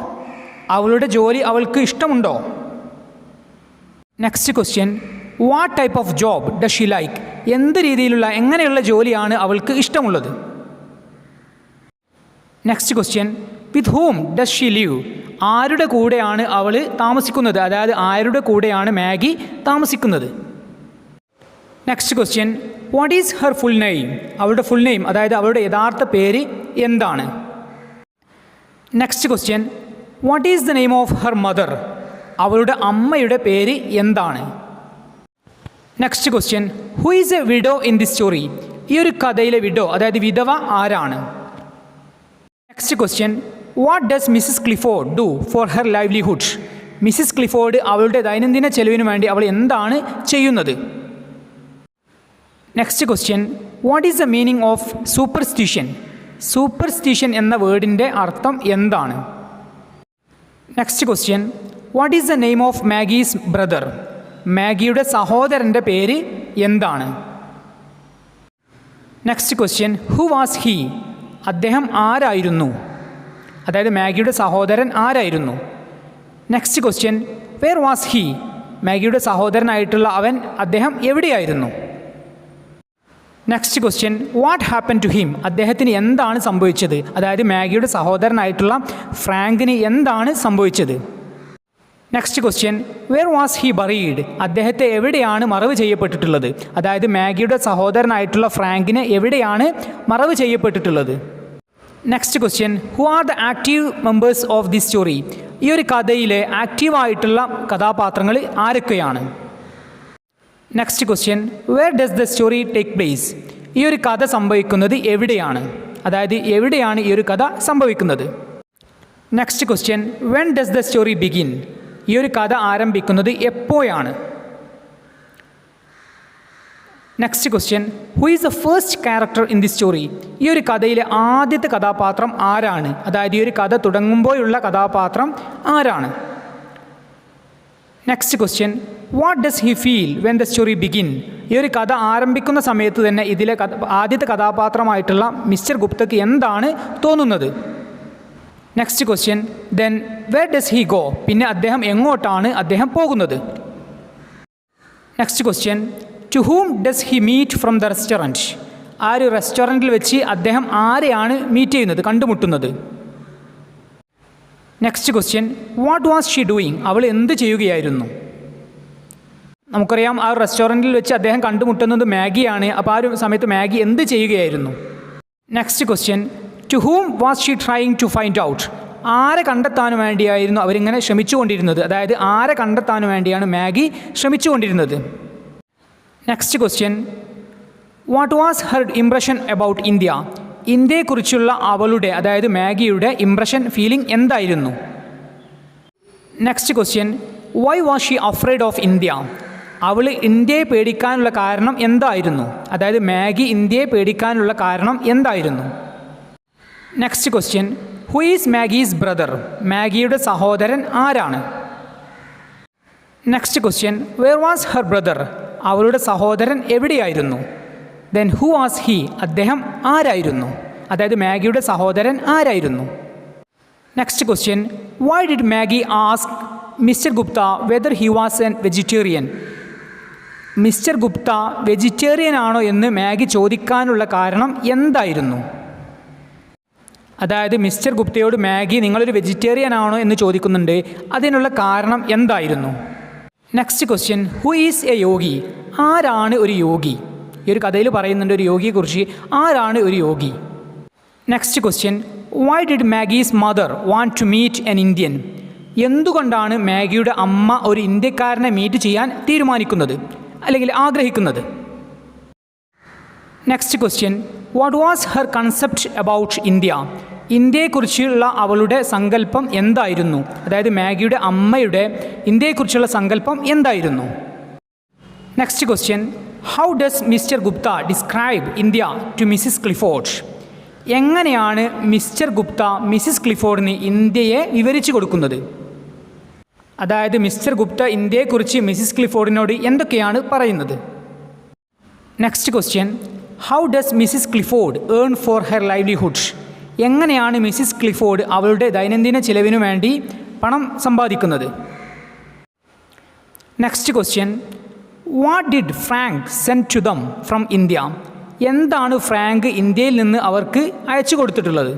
അവളുടെ ജോലി അവൾക്ക് ഇഷ്ടമുണ്ടോ? Next question, what type of job does she like? എന്ത് രീതിയിലുള്ള, എങ്ങനെയുള്ള ജോലിയാണ് അവൾക്ക് ഇഷ്ടമുള്ളത്? Next question, with whom does she live? ആരുടെ കൂടെയാണ് അവൾ താമസിക്കുന്നത്? അതായത് ആരുടെ കൂടെയാണ് മാഗി താമസിക്കുന്നത്? Next question, what is her full name? അവളുടെ ഫുൾ നെയിം, അതായത് അവളുടെ യഥാർത്ഥ പേര് എന്താണ്? Next question, what is the name of her mother? അവളുടെ അമ്മയുടെ പേര് എന്താണ്? Next question, who is a widow in the story? ഈ ഒരു കഥയിലെ വിഡോ, അതായത് വിധവ ആരാണ്? Next question, what does Mrs Clifford do for her livelihood? Mrs Clifford അവളുടെ ദൈനംദിന ചെലവിന് വേണ്ടി അവൾ എന്താണ് ചെയ്യുന്നത്? Next question, what is the meaning of superstition? Superstition എന്ന വേർഡിൻ്റെ അർത്ഥം എന്താണ്? Next question, what is the name of Maggie's brother? മാഗിയുടെ സഹോദരൻ്റെ പേര് എന്താണ്? Next question, who was he? അദ്ദേഹം ആരായിരുന്നു? അതായത് മാഗിയുടെ സഹോദരൻ ആരായിരുന്നു? Next question, where was he? മാഗിയുടെ സഹോദരനായിട്ടുള്ള അദ്ദേഹം എവിടെയായിരുന്നു? Next question, what happen to him? അദ്ദേഹത്തിന് എന്താണ് സംഭവിച്ചത്? അതായത് മാഗിയുടെ സഹോദരനായിട്ടുള്ള ഫ്രാങ്കിന് എന്താണ് സംഭവിച്ചത്? Next question, where was he buried? അദ്ദേഹത്തെ എവിടെയാണ് മറവ് ചെയ്യപ്പെട്ടിട്ടുള്ളത്? അതായത് മാഗിയുടെ സഹോദരനായിട്ടുള്ള ഫ്രാങ്കിന് എവിടെയാണ് മറവ് ചെയ്യപ്പെട്ടിട്ടുള്ളത്? Next question, who are the active members of the story? ഈ ഒരു കഥയിലെ ആക്റ്റീവായിട്ടുള്ള കഥാപാത്രങ്ങൾ ആരൊക്കെയാണ്? Next question, where does the story take place? ഈ ഒരു കഥ സംഭവിക്കുന്നത് എവിടെയാണ്? അതായത് എവിടെയാണ് ഈ ഒരു കഥ സംഭവിക്കുന്നത്? Next question, when does the story begin? ഈ ഒരു കഥ ആരംഭിക്കുന്നത് എപ്പോഴാണ്? Next question, who is the first character in the story? ഈ ഒരു കഥയിലെ ആദ്യത്തെ കഥാപാത്രം ആരാണ്? അതായത് ഈ ഒരു കഥ തുടങ്ങുമ്പോഴുള്ള കഥാപാത്രം ആരാണ്? Next question, what does he feel when the story begin? ഈ ഒരു കഥ ആരംഭിക്കുന്ന സമയത്ത് തന്നെ ഇതിലെ ആദ്യത്തെ കഥാപാത്രമായിട്ടുള്ള മിസ്റ്റർ ഗുപ്തയ്ക്ക് എന്താണ് തോന്നുന്നത്? Next question, then where does he go? പിന്നെ അദ്ദേഹം എങ്ങോട്ടാണ് പോകുന്നത്? Next question, to whom does he meet from the restaurant? ആ ഒരു റെസ്റ്റോറൻറ്റിൽ വെച്ച് അദ്ദേഹം ആരെയാണ് മീറ്റ് ചെയ്യുന്നത്, കണ്ടുമുട്ടുന്നത്? Next question, what was she doing? അവൾ എന്ത് ചെയ്യുകയായിരുന്നു? നമുക്കറിയാം ആ റെസ്റ്റോറൻറ്റിൽ വെച്ച് അദ്ദേഹം കണ്ടുമുട്ടുന്നത് മാഗിയാണ്. അപ്പോൾ ആ ഒരു സമയത്ത് മാഗി എന്ത് ചെയ്യുകയായിരുന്നു? Next question, to whom was she trying to find out? ആരെ കണ്ടെത്താൻ വേണ്ടിയായിരുന്നു അവരിങ്ങനെ ശ്രമിച്ചുകൊണ്ടിരുന്നത്? അതായത് ആരെ കണ്ടെത്താൻ വേണ്ടിയാണ് മാഗി ശ്രമിച്ചുകൊണ്ടിരുന്നത്? Next question, what was her impression about India? ഇന്ത്യയെക്കുറിച്ചുള്ള അവളുടെ, അതായത് മാഗിയുടെ ഇംപ്രഷൻ, ഫീലിംഗ് എന്തായിരുന്നു? Next question, why was she afraid of India? അവൾ ഇന്ത്യയെ പേടിക്കാനുള്ള കാരണം എന്തായിരുന്നു? അതായത് മാഗി ഇന്ത്യയെ പേടിക്കാനുള്ള കാരണം എന്തായിരുന്നു? Next question, who is Maggie's brother? മാഗിയുടെ സഹോദരൻ ആരാണ്? Next question, where was her brother? അവളുടെ സഹോദരൻ എവിടെയായിരുന്നു? Then who was he? അദ്ദേഹം ആരായിരുന്നു? അതായത് മാഗിയുടെ സഹോദരൻ ആരായിരുന്നു? Next question, why did Maggie ask Mr Gupta whether he was an vegetarian? Mr Gupta vegetarian ആണോ എന്ന് മാഗി ചോദിക്കാനുള്ള കാരണം എന്തായിരുന്നു? അതായത് മിസ്റ്റർ ഗുപ്തയോട് മാഗി നിങ്ങളൊരു വെജിറ്റേറിയൻ ആണോ എന്ന് ചോദിക്കുന്നുണ്ട്. അതിനുള്ള കാരണം എന്തായിരുന്നു? Next question, who is A യോഗി? ആരാണ് ഒരു യോഗി? ഈ ഒരു കഥയിൽ പറയുന്നുണ്ട് ഒരു യോഗിയെക്കുറിച്ച്. ആരാണ് ഒരു yogi? Next question, why did Maggie's mother want to meet an Indian? എന്തുകൊണ്ടാണ് മാഗിയുടെ അമ്മ ഒരു ഇന്ത്യക്കാരനെ മീറ്റ് ചെയ്യാൻ തീരുമാനിക്കുന്നത് അല്ലെങ്കിൽ ആഗ്രഹിക്കുന്നത്? Next question, what was her concept about India? ഇന്ത്യയെക്കുറിച്ചുള്ള അവളുടെ സങ്കല്പം എന്തായിരുന്നു? അതായത് മാഗിയുടെ അമ്മയുടെ ഇന്ത്യയെക്കുറിച്ചുള്ള സങ്കല്പം എന്തായിരുന്നു? Next question, how does Mr Gupta describe India to Mrs Clifford? എങ്ങനെയാണ് മിസ്റ്റർ ഗുപ്ത മിസ്സിസ് ക്ലിഫോർഡിന് ഇന്ത്യയെ വിവരിച്ചു കൊടുക്കുന്നത്? അതായത് മിസ്റ്റർ ഗുപ്ത ഇന്ത്യയെക്കുറിച്ച് മിസ്സിസ് ക്ലിഫോർഡിനോട് എന്തൊക്കെയാണ് പറയുന്നത്? Next question, how does Mrs Clifford earn for her livelihood? എങ്ങനെയാണ് മിസ്സിസ് ക്ലിഫോർഡ് അവളുടെ ദൈനംദിന ചിലവിനു വേണ്ടി പണം സമ്പാദിക്കുന്നത്? Next question, what did Frank send to them from India? എന്താണ് ഫ്രാങ്ക് ഇന്ത്യയിൽ നിന്ന് അവർക്ക് അയച്ചു കൊടുത്തിട്ടുള്ളത്?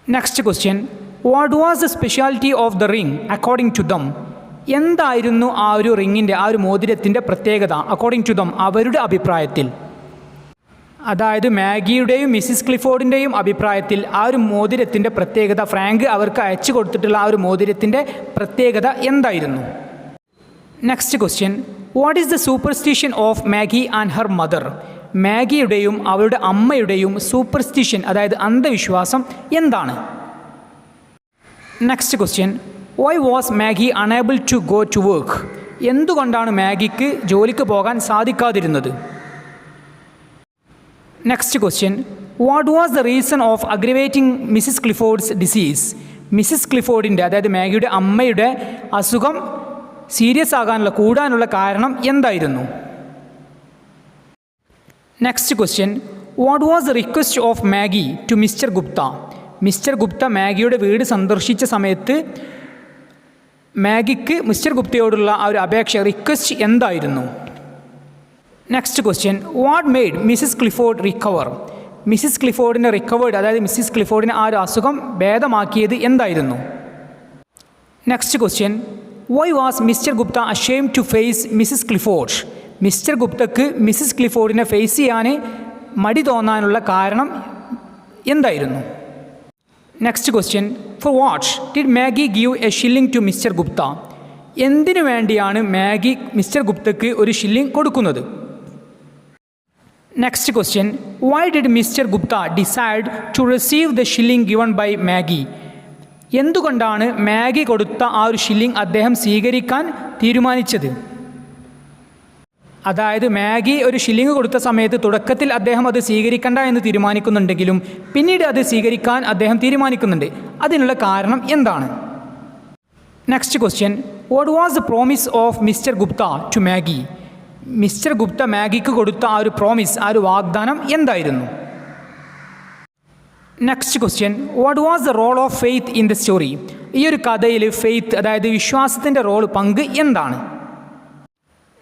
Next question, what was the speciality of the ring according to them? എന്തായിരുന്നു ആ ഒരു റിങ്ങിൻ്റെ, ആ ഒരു മോതിരത്തിൻ്റെ പ്രത്യേകത അക്കോർഡിംഗ് ടു ദം, അവരുടെ അഭിപ്രായത്തിൽ? അതായത് മാഗിയുടെയും മിസ്സിസ് ക്ലിഫോർഡിൻ്റെയും അഭിപ്രായത്തിൽ ആ ഒരു മോതിരത്തിൻ്റെ പ്രത്യേകത, ഫ്രാങ്ക് അവർക്ക് അയച്ചു കൊടുത്തിട്ടുള്ള ആ ഒരു മോതിരത്തിൻ്റെ പ്രത്യേകത എന്തായിരുന്നു? Next question, what is the superstition of Maggie and her mother? മാഗിയുടെയും അവളുടെ അമ്മയുടെയും സൂപ്പർസ്റ്റിഷൻ, അതായത് അന്ധവിശ്വാസം എന്താണ്? Next question, why was Maggie unable to go to work? എന്തുകൊണ്ടാണ് മാഗിക്ക് ജോലിക്ക് പോകാൻ സാധിക്കാതിരുന്നത്? Next question, what was the reason of aggravating Mrs Clifford's disease? Mrs ക്ലിഫോർഡിൻ്റെ, അതായത് മാഗിയുടെ അമ്മയുടെ അസുഖം സീരിയസ് ആകാനുള്ള, കൂടാനുള്ള കാരണം എന്തായിരുന്നു? Next question, what was the request of Maggie to Mr Gupta? Mister Gupta മാഗിയുടെ വീട് സന്ദർശിച്ച സമയത്ത് മാഗിക്ക് മിസ്റ്റർ ഗുപ്തയോടുള്ള ആ ഒരു അപേക്ഷ, റിക്വസ്റ്റ് എന്തായിരുന്നു? Next question, what made Mrs Clifford recover? Mrs ക്ലിഫോർഡിനെ റിക്കവേർഡ്, അതായത് മിസ്സിസ് ക്ലിഫോർഡിനെ ആ ഒരു അസുഖം ഭേദമാക്കിയത് എന്തായിരുന്നു? Next question, why was Mr Gupta ashamed to face Mrs Clifford? Mr ഗുപ്തക്ക് മിസ്സിസ് ക്ലിഫോർഡിനെ ഫേസ് ചെയ്യാൻ മടി തോന്നാനുള്ള കാരണം എന്തായിരുന്നു? Next question, for what did Maggie give a shilling to Mr Gupta? എന്തിനു വേണ്ടിയാണ് മാഗി മിസ്റ്റർ ഗുപ്തക്ക് ഒരു ഷില്ലിംഗ് കൊടുക്കുന്നത്? Next question, why did Mr Gupta decide to receive the shilling given by Maggie? എന്തുകൊണ്ടാണ് മാഗി കൊടുത്ത ആ ഒരു ഷില്ലിംഗ് അദ്ദേഹം സ്വീകരിക്കാൻ തീരുമാനിച്ചത്? അതായത് മാഗി ഒരു ഷില്ലിംഗ് കൊടുത്ത സമയത്ത് തുടക്കത്തിൽ അദ്ദേഹം അത് സ്വീകരിക്കണ്ട എന്ന് തീരുമാനിക്കുന്നുണ്ടെങ്കിലും പിന്നീട് അത് സ്വീകരിക്കാൻ അദ്ദേഹം തീരുമാനിക്കുന്നുണ്ട്. അതിനുള്ള കാരണം എന്താണ്? Next question, what was the promise of Mr Gupta to Maggie? Mr Gupta മാഗിക്ക് കൊടുത്ത ആ ഒരു പ്രോമിസ്, ആ ഒരു വാഗ്ദാനം എന്തായിരുന്നു? Next question, what was the role of faith in the story? ഈ ഒരു കഥയിൽ ഫെയ്ത്ത് അതായത് വിശ്വാസത്തിൻ്റെ പങ്ക് എന്താണ്?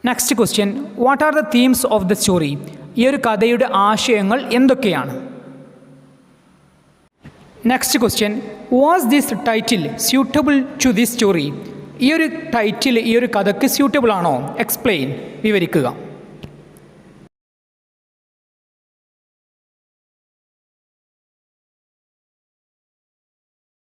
Next question, what are the themes of the story? ഈ ഒരു കഥയുടെ ആശയങ്ങൾ എന്തൊക്കെയാണ്? Next question, was this title suitable to this story? ഈ ഒരു ടൈറ്റിൽ ഈ ഒരു കഥയ്ക്ക് സ്യൂട്ടബിൾ ആണോ? എക്സ്പ്ലെയിൻ, വിവരിക്കുക.